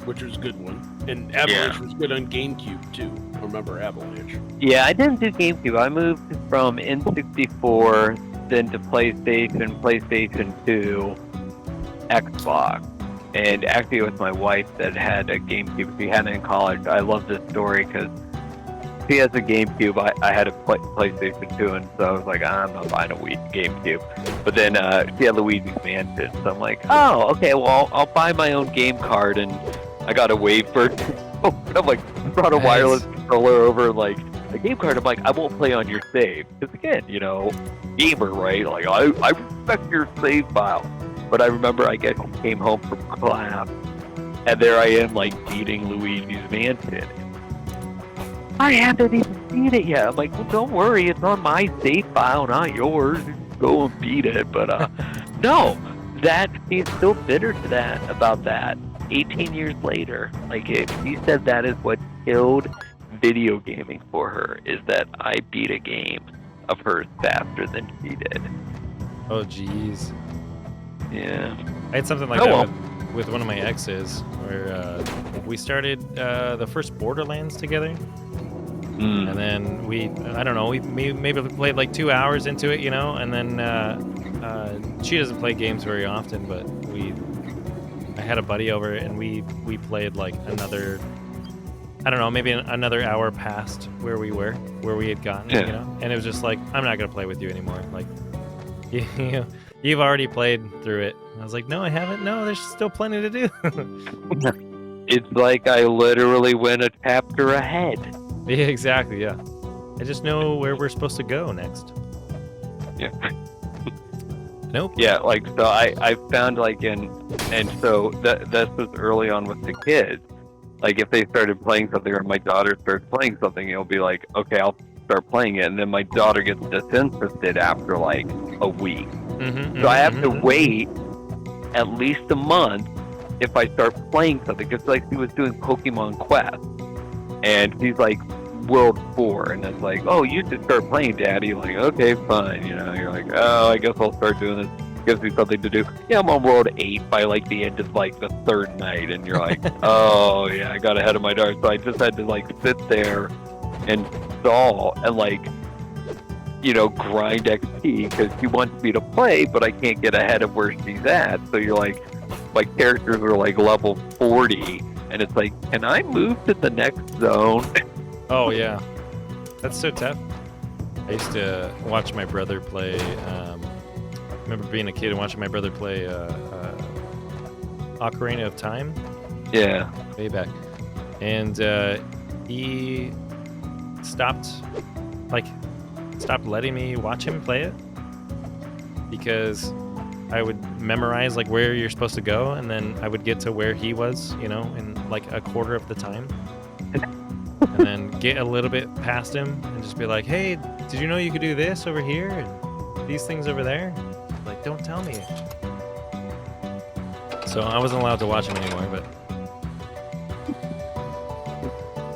Which was a good one. And Avalanche was good on GameCube too. Remember Avalanche? Yeah, I didn't do GameCube. I moved from N64, then to PlayStation 2, Xbox. And actually, it was my wife that had a GameCube. She had it in college. I love this story because she has a GameCube. I had a PlayStation 2, and so I was like, I'm not buying a GameCube. But then she had Luigi's Mansion, so I'm like, oh, okay, well, I'll buy my own game card, and I got a wafer. I'm like, brought a wireless controller over, like, the game card. I'm like, I won't play on your save. Because again, gamer, right? Like, I respect your save file. But I remember I came home from class, and there I am, like, beating Luigi's Mansion. I haven't even seen it yet. I'm like, well, don't worry, it's on my save file, not yours. Go and beat it. But no, she's still bitter to that about that. 18 years later, like, she said that is what killed video gaming for her, is that I beat a game of hers faster than she did. Oh, jeez. Yeah. I had something like that with one of my exes, where we started the first Borderlands together. And then we maybe played like 2 hours into it, and then she doesn't play games very often, but I had a buddy over and we played like another, I don't know, maybe another hour past where we had gotten, and it was just like, I'm not going to play with you anymore. Like, you've already played through it. I was like, no, I haven't. No, there's still plenty to do. It's like I literally went a chapter ahead. Yeah, exactly, yeah. I just know where we're supposed to go next. Yeah. Nope. Yeah, like, so I found, like, and so that was early on with the kids. Like, if they started playing something or my daughter starts playing something, it'll be like, okay, I'll start playing it. And then my daughter gets disinterested after, like, a week. So I have to wait at least a month if I start playing something. Just like she was doing Pokemon Quest. And she's like, World 4, and it's like, oh, you should start playing, Daddy. Like, okay, fine. You're like, oh, I guess I'll start doing this. Gives me something to do. Yeah, I'm on World 8 by like the end of like the third night, and you're like, oh yeah, I got ahead of my daughter. So I just had to like sit there and stall and like, grind XP because she wants me to play, but I can't get ahead of where she's at. So you're like, my characters are like level 40, and it's like, can I move to the next zone? Oh, yeah. That's so tough. I used to watch my brother play. I remember being a kid and watching my brother play Ocarina of Time. Yeah. Way back. And he stopped letting me watch him play it because I would memorize like where you're supposed to go, and then I would get to where he was, in like a quarter of the time. And then get a little bit past him and just be like, hey, did you know you could do this over here and these things over there? Like, don't tell me. So I wasn't allowed to watch him anymore, but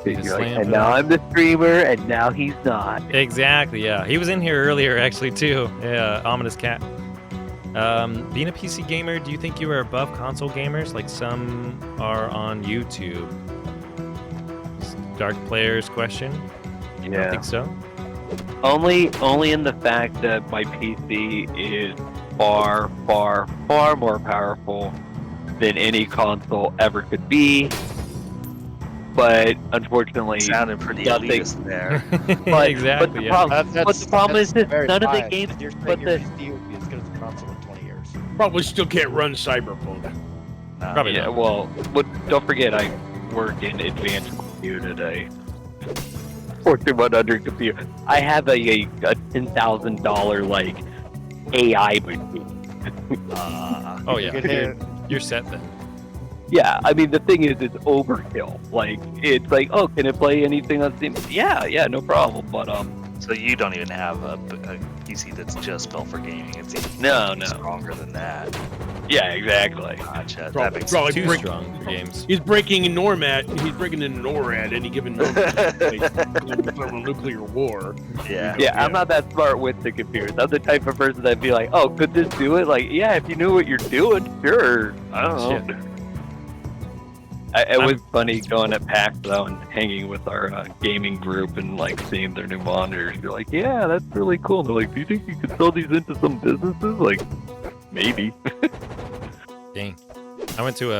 You're like, slammed and it now out. I'm the streamer, and now he's not. Exactly, yeah. He was in here earlier, actually, too. Yeah, Ominous Cat. Being a PC gamer, do you think you are above console gamers like some are on YouTube? Dark Players question. I don't think so. Only in the fact that my PC is far, far, far more powerful than any console ever could be. But unfortunately, Sounded pretty nothing- elitist there. But, Exactly, but the yeah. problem, but the problem is that very none of the biased, games. 'cause You're saying but your the- PC will be as good as the console in 20 years. Probably still can't run Cyberpunk. Probably Yeah, not. well, don't forget I work in advanced compute today. Fortune 100 computer. I have a $10,000 like AI machine. Oh, yeah. Good hit. You're set then. Yeah, I mean the thing is, it's overkill. Like it's like, oh, can it play anything on Steam? Yeah, no problem. But So you don't even have a PC that's just built for gaming. It's even No. stronger than that. yeah, exactly. Gotcha. That Probably, makes probably Too break- strong for games. He's breaking in NORAD. He's breaking into NORAD any given moment. Like, from a nuclear war. Yeah. Yeah, I'm not that smart with the computers. I'm the type of person that'd be like, oh, could this do it? Like, yeah, if you knew what you're doing, sure. I don't know. It was funny going at PAX though and hanging with our gaming group and like seeing their new monitors. You're like, yeah, that's really cool. They're like, do you think you could sell these into some businesses? Like, maybe. Dang. I went to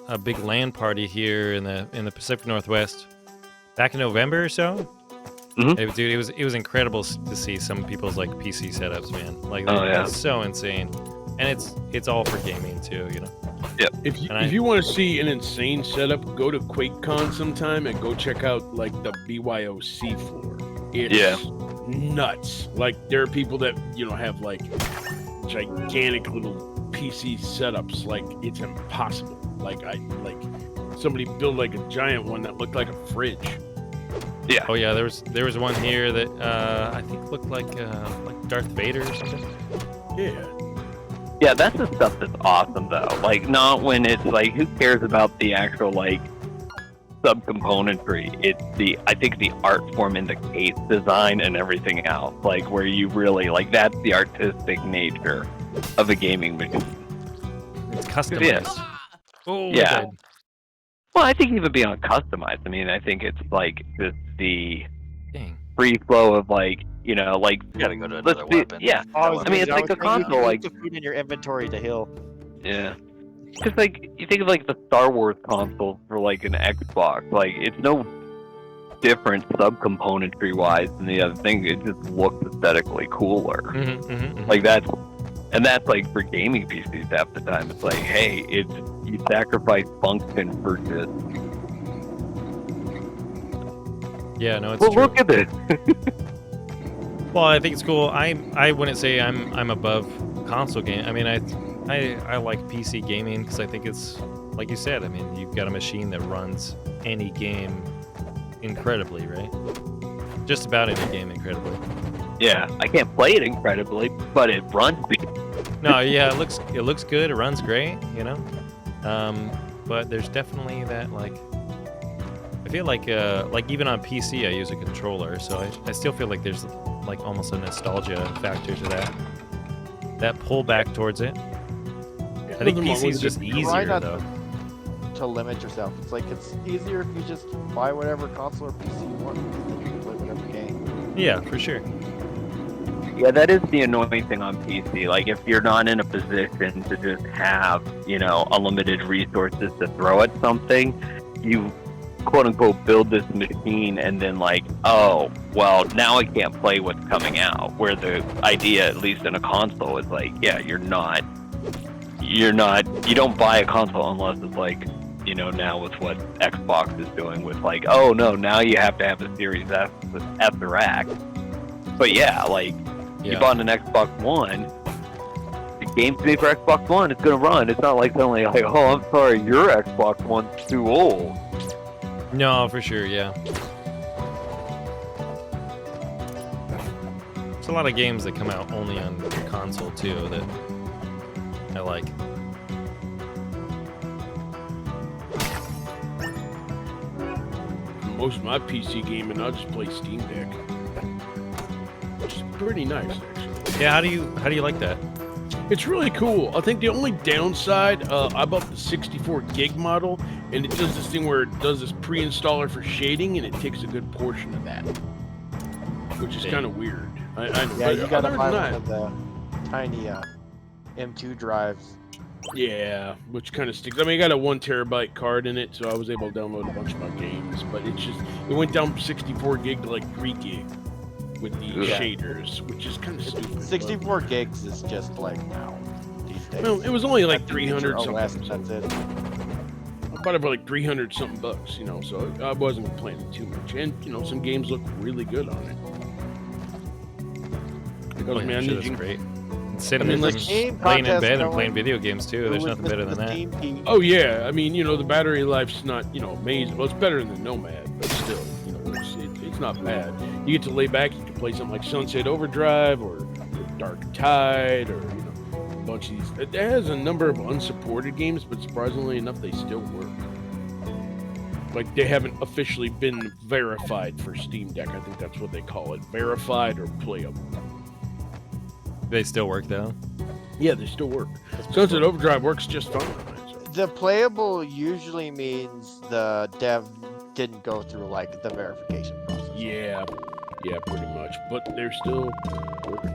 a big LAN party here in the Pacific Northwest back in November or so. Mhm. Dude, it was incredible to see some people's like PC setups, man. Like, Oh, yeah. it's so insane, and it's all for gaming too, you know. If you want to see an insane setup, go to QuakeCon sometime and go check out like the BYOC floor. It's nuts. Like there are people that have like gigantic little PC setups. Like it's impossible. Like somebody built like a giant one that looked like a fridge. Yeah. Oh yeah, there was one here that I think looked like Darth Vader or something. Yeah. Yeah, that's the stuff that's awesome though. Like, not when it's like, who cares about the actual like subcomponentry? It's I think the art form in the case design and everything else. Like, where you really like, that's the artistic nature of a gaming machine. It's customized. Oh, Yeah. good. Well, I think even beyond customized. I mean, I think it's like just the Dang. free flow of like, like You gotta go to let's another see- weapon. Yeah, Oh, I mean, it's like a console, like- the food in your inventory to heal. yeah. Because like you think of like the Star Wars console for like an Xbox, like it's no different subcomponentry wise than the other thing. It just looks aesthetically cooler. Like that's like for gaming PCs half the time. It's like, hey, you sacrifice function for just. Yeah, no, it's Well, true. look at this. Well, I think it's cool. I wouldn't say I'm above console game. I mean, I like PC gaming because I think it's like you said. I mean, you've got a machine that runs any game incredibly, right? Just about any game incredibly. Yeah, I can't play it incredibly, but it runs. No, yeah, it looks good. It runs great, but there's definitely that like. I feel like even on PC I use a controller, so I still feel like there's like almost a nostalgia factor to that pull back towards it. I think PC is just Try easier not though. to limit yourself. It's like it's easier if you just buy whatever console or PC you want, and you can play whatever game. Yeah, for sure. Yeah, that is the annoying thing on PC. Like, if you're not in a position to just have, unlimited resources to throw at something, you quote-unquote build this machine and then like, oh, well, now I can't play what's coming out. Where the idea, at least in a console, is like, yeah, you don't buy a console unless it's like, now with what Xbox is doing with like, oh no, now you have to have a Series S at the rack. But yeah, like, you bought an Xbox One, the game's made for Xbox One, it's gonna run. It's not like suddenly like, oh, I'm sorry, your Xbox One's too old. No, for sure, yeah. There's a lot of games that come out only on console too that I like. most of my PC gaming. I'll just play Steam Deck. Which is pretty nice, actually. Yeah, how do you like that? It's really cool. I think the only downside, I bought the 64 gig model, and it does this thing where it does this pre-installer for shading, and it takes a good portion of that, which is kind of weird. I know. Yeah, But you gotta other buy than one that, of the tiny M2 drives. yeah, which kind of sticks. I mean, I got a 1 terabyte card in it, so I was able to download a bunch of my games, but it went down from 64 gig to like 3 gig with the shaders, which is kind of stupid. 64 gigs is just like now these days. Well, it was only like After you get 300 your OS, something. that's it. I bought it for like 300 something bucks, so I wasn't complaining too much. And some games look really good on it. Because man, Shit, that's great. And sitting I mean, and like, playing in bed and playing video games too. There's nothing better than that. Oh yeah, I mean, the battery life's not, amazing. Well, it's better than Nomad, but still, it's not bad. You get to lay back, you can play something like Sunset Overdrive or Dark Tide or a bunch of these. It has a number of unsupported games, but surprisingly enough, they still work. Like, they haven't officially been verified for Steam Deck. I think that's what they call it, verified or playable. They still work though. Yeah, they still work. Sunset Overdrive works just fine. The playable usually means the dev didn't go through like the verification process. Yeah, pretty much. But they're still working.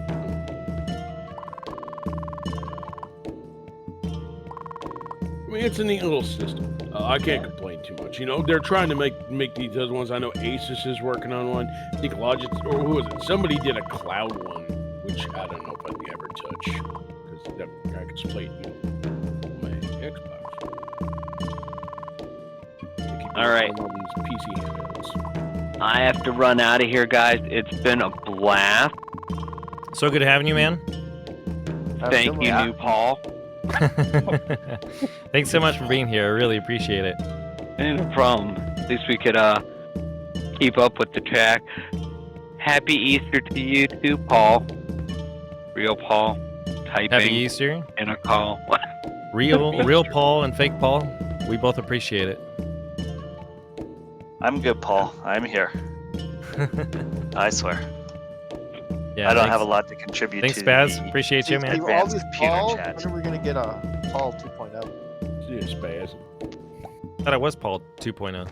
I mean, it's a neat little system. I can't complain too much. They're trying to make these other ones. I know Asus is working on one. I think Logitech, or who was it? Somebody did a cloud one, which I don't know if I'd ever touch, because I could just play it on my Xbox. All right. All these PC handhelds. I have to run out of here, guys. It's been a blast. So good having you, man. Thank you, New Paul. Thanks so much for being here. I really appreciate it. No problem. At least we could keep up with the track. Happy Easter to you too, Paul. Real Paul. Typing. Happy Easter. In a call. Real Paul and fake Paul. We both appreciate it. I'm good, Paul. I'm here. I swear. Yeah, I don't have a lot to contribute Thanks, to. Spaz. Appreciate you, man. All these Computer Paul, chat. when are we gonna get a Paul 2.0? Yeah, Spaz. I thought I was Paul 2.0.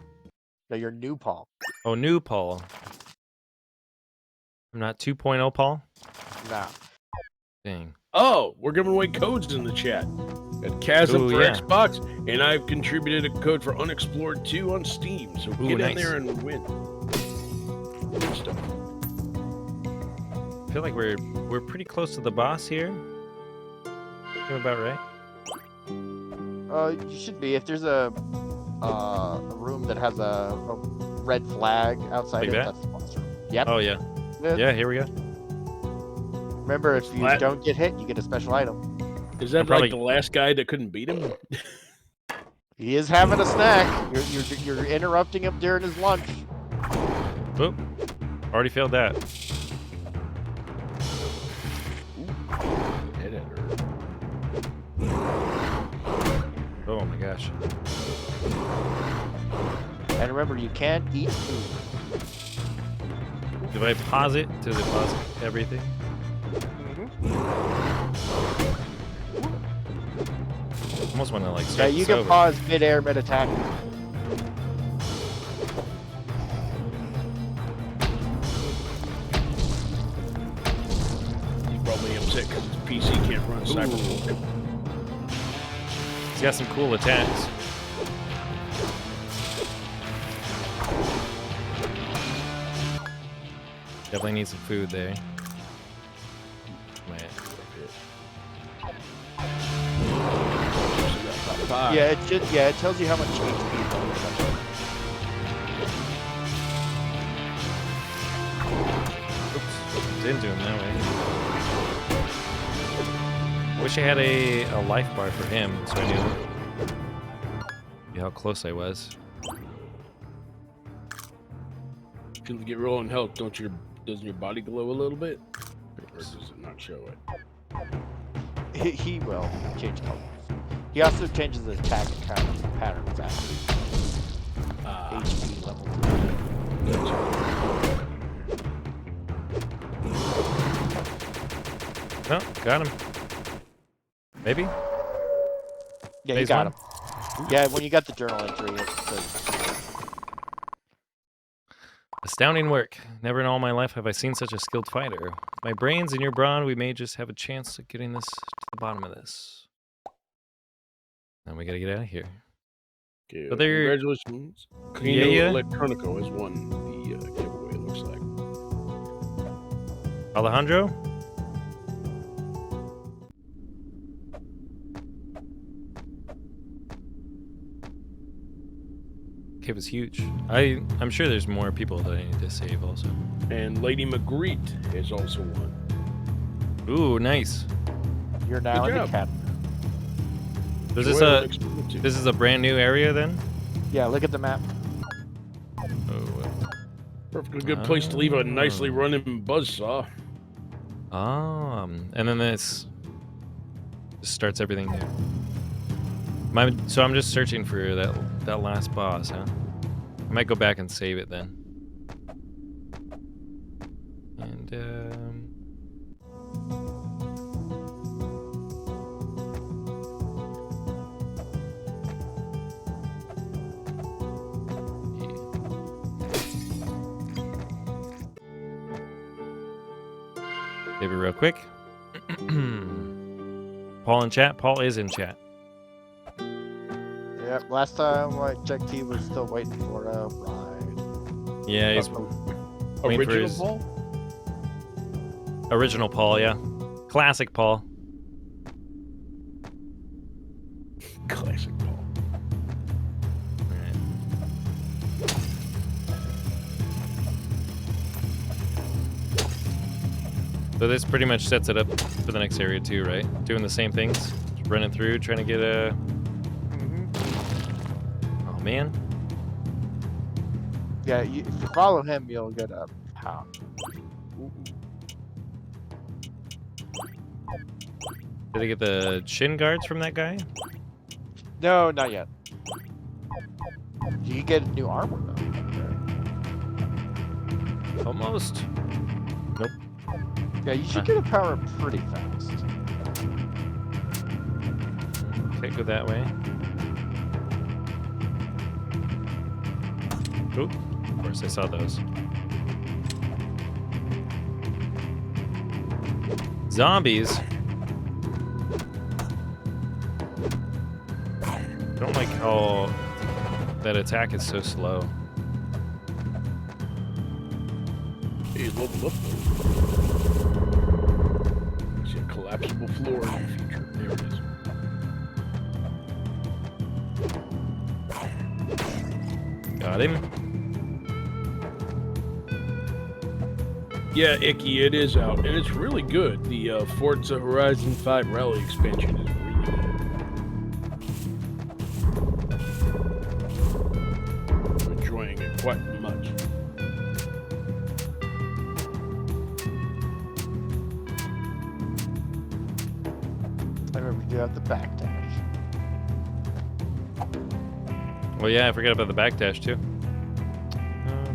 No, you're new Paul. Oh, new Paul. I'm not 2.0 Paul? Nah. Dang. Oh, we're giving away codes in the chat. At Chasm Ooh, for yeah. Xbox, and I've contributed a code for Unexplored 2 on Steam. So Ooh, get nice. in there and win. Good stuff. I feel like we're pretty close to the boss here. Seem about right. You should be. If there's a room that has a red flag outside Like it, that? that's the boss room. Yep. Oh yeah. Yeah, here we go. Remember, if you Flat. don't get hit, you get a special item. Is that probably- like the last guy that couldn't beat him? He is having a snack. You're interrupting him during his lunch. Oop. Already failed that. Oh my gosh. And remember, you can't eat food. Do I pause it to deposit everything? Almost want to like Yeah, start you this can over. pause mid-air, mid-attack. He's probably upset because his PC can't run Cyberpunk. He's got some cool attacks. Definitely need some food there. Man. Yeah, it tells you how much HP. Oops. Didn't do him that way. Wish I had a life bar for him so I knew how close I was. If you get rolling health, doesn't your body glow a little bit? Or does it not show it? He will change colors. He also changes his attack patterns after. HP level 3. Oh, got him. Maybe? Yeah, you Phase got one? him. Yeah, when you got the journal entry, it's good. Astounding work. Never in all my life have I seen such a skilled fighter. With my brains in your brawn, we may just have a chance at getting this to the bottom of this. Then we gotta get out of here. Okay, But they're- congratulations. Kino Electronico has won the giveaway, it looks like. Alejandro? Cave is huge. I'm sure there's more people that I need to save also. And Lady Magritte has also won. Ooh, nice. You're now Good in the job. cabin. This is a brand new area then? Yeah, look at the map. Oh. Perfectly good place to leave a nicely running buzzsaw. And then this just starts everything new. So I'm just searching for that last boss, huh? I might go back and save it then. And save it real quick. Paul in chat. Paul is in chat. Yep, last time I checked, he was still waiting for a ride. Yeah, he's waiting for Original his Paul? original Paul. Yeah, classic Paul. Classic Paul. So this pretty much sets it up for the next area too, right? Doing the same things, just running through, trying to get a. Oh man. Yeah, if you follow him, you'll get a pound. Did I get the shin guards from that guy? No, not yet. You can get new armor though. Almost. Nope. Yeah, you should get a power pretty fast. Okay, go that way. Oop. Of course, I saw those. Zombies. Don't like how that attack is so slow. He's leveled up though. See a collapsible floor in the future. There it is. Got him. Yeah, Icky, it is out, and it's really good. The Forza Horizon 5 Rally expansion is really good. I'm enjoying it quite much. I remember you do have the backdash. Well, yeah, I forgot about the backdash too.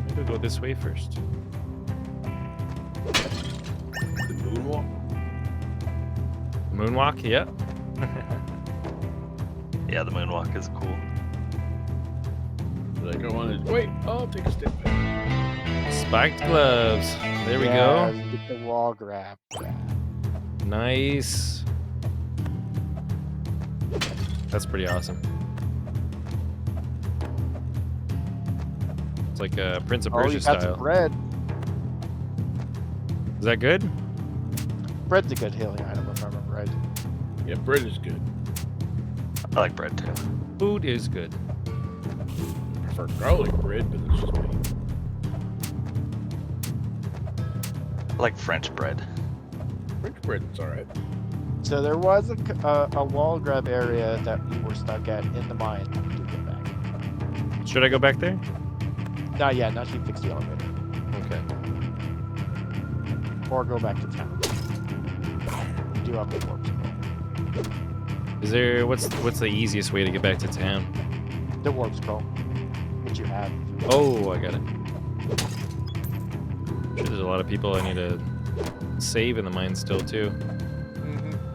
Maybe we'll go this way first. The moonwalk. Moonwalk, yeah. Yeah, the moonwalk is cool. Did I go on it? Wait, I'll take a step back. Spiked gloves. There we Yeah, go. you get the wall grab. Yeah. Nice. That's pretty awesome. It's like a Prince of Oh, Persia you got style. some bread. Is that good? Bread's a good healing item if I remember right. Yeah, bread is good. I like bread too. Food is good. I prefer garlic bread, but it's just me. I like French bread. French bread is alright. So there was a wall grab area that we were stuck at in the mine to get back. Should I go back there? Not yet, not till you fix the elevator. Okay. Or go back to town. Do up the warp scroll. Is there what's the easiest way to get back to town? The warp scroll. What you have. Oh, I got it. Sure, there's a lot of people I need to save in the mine still too.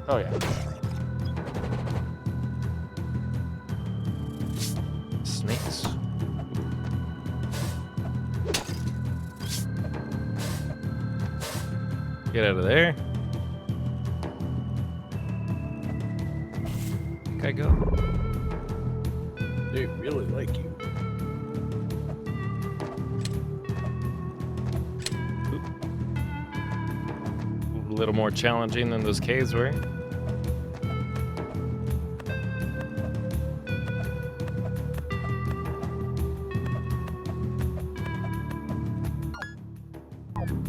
Oh yeah. Snakes. Get out of there. Can I go? They really like you. A little more challenging than those caves were.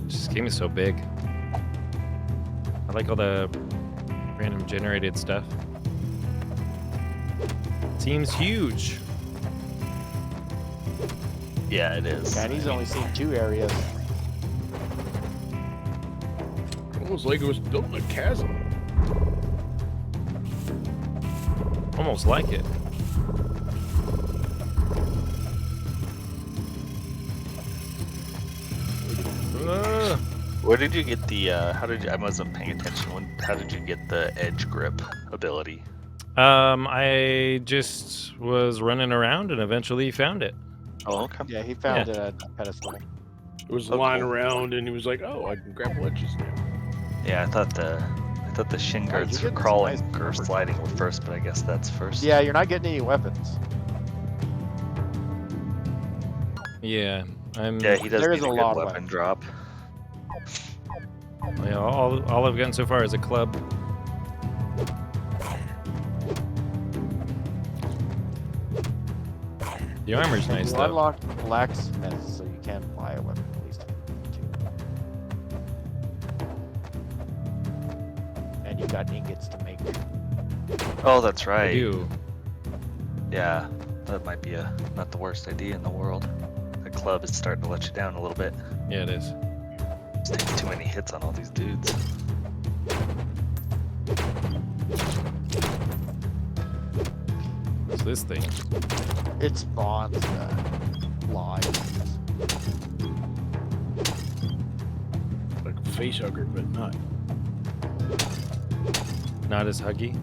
This game is so big. I like all the random generated stuff. Seems huge. Yeah, it is. And he's only seen 2 areas. Almost like it was built in a chasm. Almost like it. Where did you get the? How did you? I wasn't paying attention. How did you get the edge grip ability? I just was running around and eventually found it. Oh, okay. Yeah, he found it at a pedestal. It was Oh, lying cool. around, and he was like, "Oh, I can grab ledges now." Yeah, I thought the shin Oh, guards you for get some crawling nice or armor sliding were too. first, but I guess that's first. Yeah, you're not getting any weapons. Yeah, I'm. Yeah, he does There need is a a good lot weapon left. drop. Yeah, all I've gotten so far is a club. The armor's nice You though. unlock blacksmith, so you can buy a weapon at least. 2. And you got ingots to make. Oh, that's I right. do. Yeah, that might be not the worst idea in the world. The club is starting to let you down a little bit. Yeah, it is. It's taking too many hits on all these dudes. What's this thing? It spawns lives. Like a face hugger, but not. Not as huggy.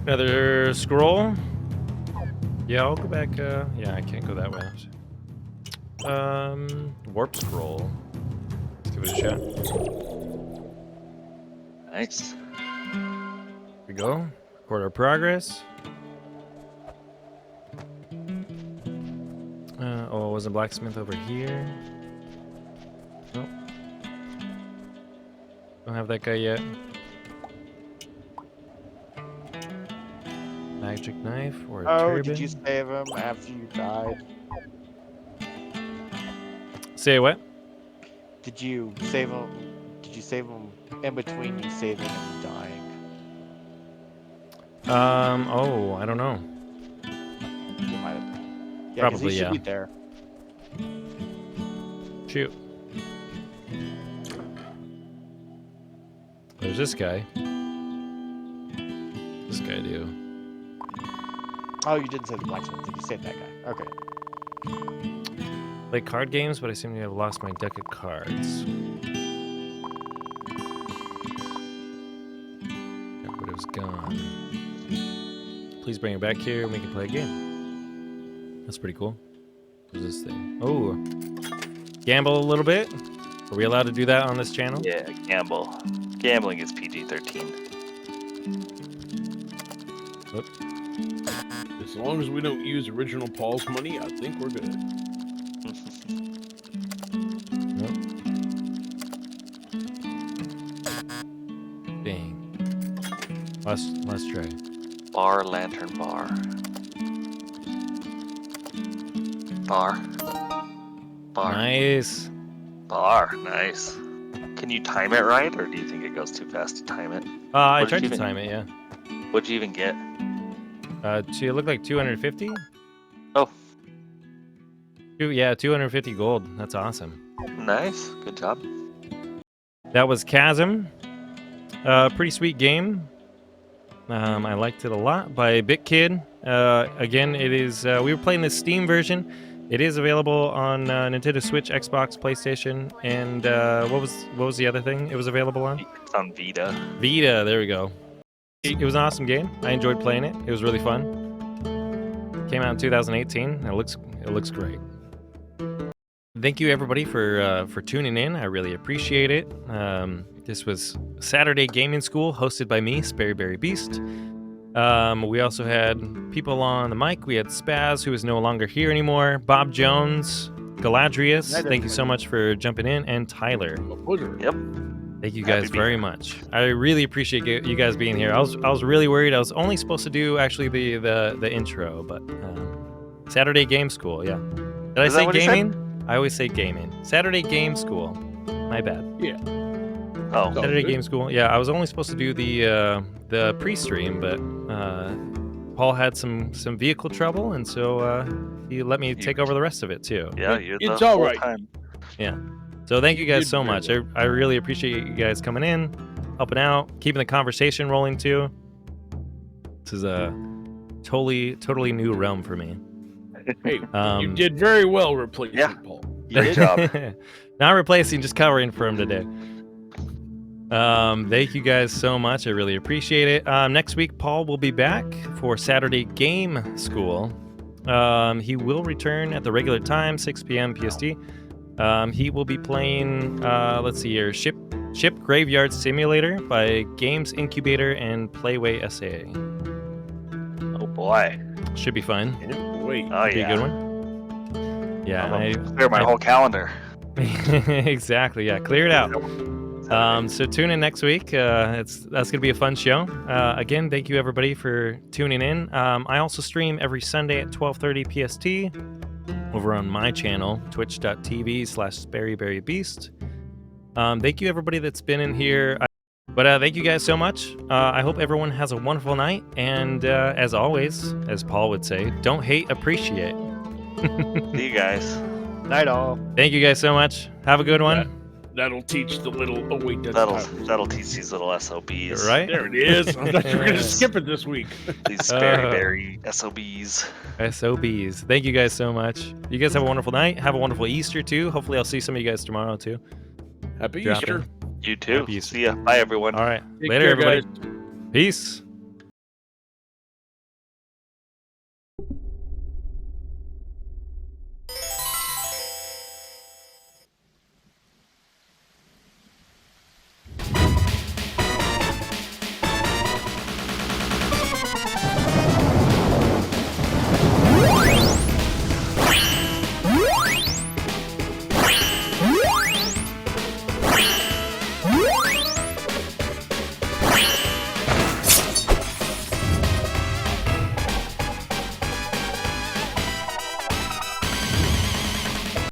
Another scroll. Yeah, I'll go back. Yeah, I can't go that way. Warp scroll. Let's give it a shot. Nice. Here we go. Record our progress. Oh, was a blacksmith over here? Nope. Don't have that guy yet. Magic knife or a Oh, turban? did you save him after you died? Say what? Did you save him? Did you save him in between you saving and dying? Oh, I don't know. You might have. Yeah, 'cause Probably, he should yeah. be there. Shoot. There's this guy. This guy do. Oh, you didn't save the blacksmith. Did you save that guy? Okay. Play card games, but I seem to have lost my deck of cards. Yeah, but it was gone. Please bring it back here and we can play a game. That's pretty cool. What is this thing? Oh, gamble a little bit. Are we allowed to do that on this channel? Yeah, gamble. Gambling is PG-13. As long as we don't use original Paul's money, I think we're good. Nope. Dang. Last try. Bar, lantern, bar. Bar. Bar. Nice. Bar. Nice. Can you time it right, or do you think it goes too fast to time it? I What did tried you to even- time it, yeah. What'd you even get? It looked like 250. Oh. Yeah, 250 gold. That's awesome. Nice. Good job. That was Chasm. Pretty sweet game. I liked it a lot by BitKid. Again, it is. We were playing the Steam version. It is available on Nintendo Switch, Xbox, PlayStation, and what was the other thing it was available on? It's on Vita. Vita. There we go. It was an awesome game. I enjoyed playing it. It was really fun. Came out in 2018. And it looks great. Thank you everybody for tuning in. I really appreciate it. This was Saturday Gaming School, hosted by me, SperryBerryBeast. We also had people on the mic. We had Spaz, who is no longer here anymore. Bob Jones, Galadrius. Thank you so much for jumping in, and Tyler. Yep. Thank you guys very much. I really appreciate you guys being here. I was really worried. I was only supposed to do actually the intro, but Saturday Game School. Yeah. Did I say gaming? I always say gaming. Saturday Game School. My bad. Yeah. Oh. Saturday Game School. Yeah, I was only supposed to do the pre-stream, but Paul had some vehicle trouble, and so he let me take over the rest of it too. Yeah, it's all right. Time. Yeah. So thank you guys so much. I really appreciate you guys coming in, helping out, keeping the conversation rolling too. This is a totally new realm for me. Hey, you did very well replacing Paul. Great job. Not replacing, just covering for him today. Thank you guys so much. I really appreciate it. Next week, Paul will be back for Saturday Game School. He will return at the regular time, 6 p.m. PST. He will be playing, let's see here, Ship Graveyard Simulator by Games Incubator and Playway SA. Oh boy. Should be fun. Wait. Oh Be yeah. a good one. Yeah. I'm gonna clear my whole calendar. Exactly. Yeah. Clear it out. So tune in next week. That's gonna be a fun show. Again, thank you everybody for tuning in. I also stream every Sunday at 12:30 PST over on my channel, twitch.tv/SperryBerryBeast. Thank you everybody that's been in here. But thank you guys so much. I hope everyone has a wonderful night. And as always, as Paul would say, don't hate, appreciate. See you guys. Night all. Thank you guys so much. Have a good one. That'll teach the little. Oh wait, That'll teach these little SOBs. Right? There it is. I thought you were gonna skip it this week. These Sperry SOBs. SOBs. Thank you guys so much. You guys have a wonderful night. Have a wonderful Easter too. Hopefully I'll see some of you guys tomorrow too. Happy Drop Easter. in. You too. Happy Easter. See ya. Bye everyone. All right. Take Later care, everybody. guys. Peace.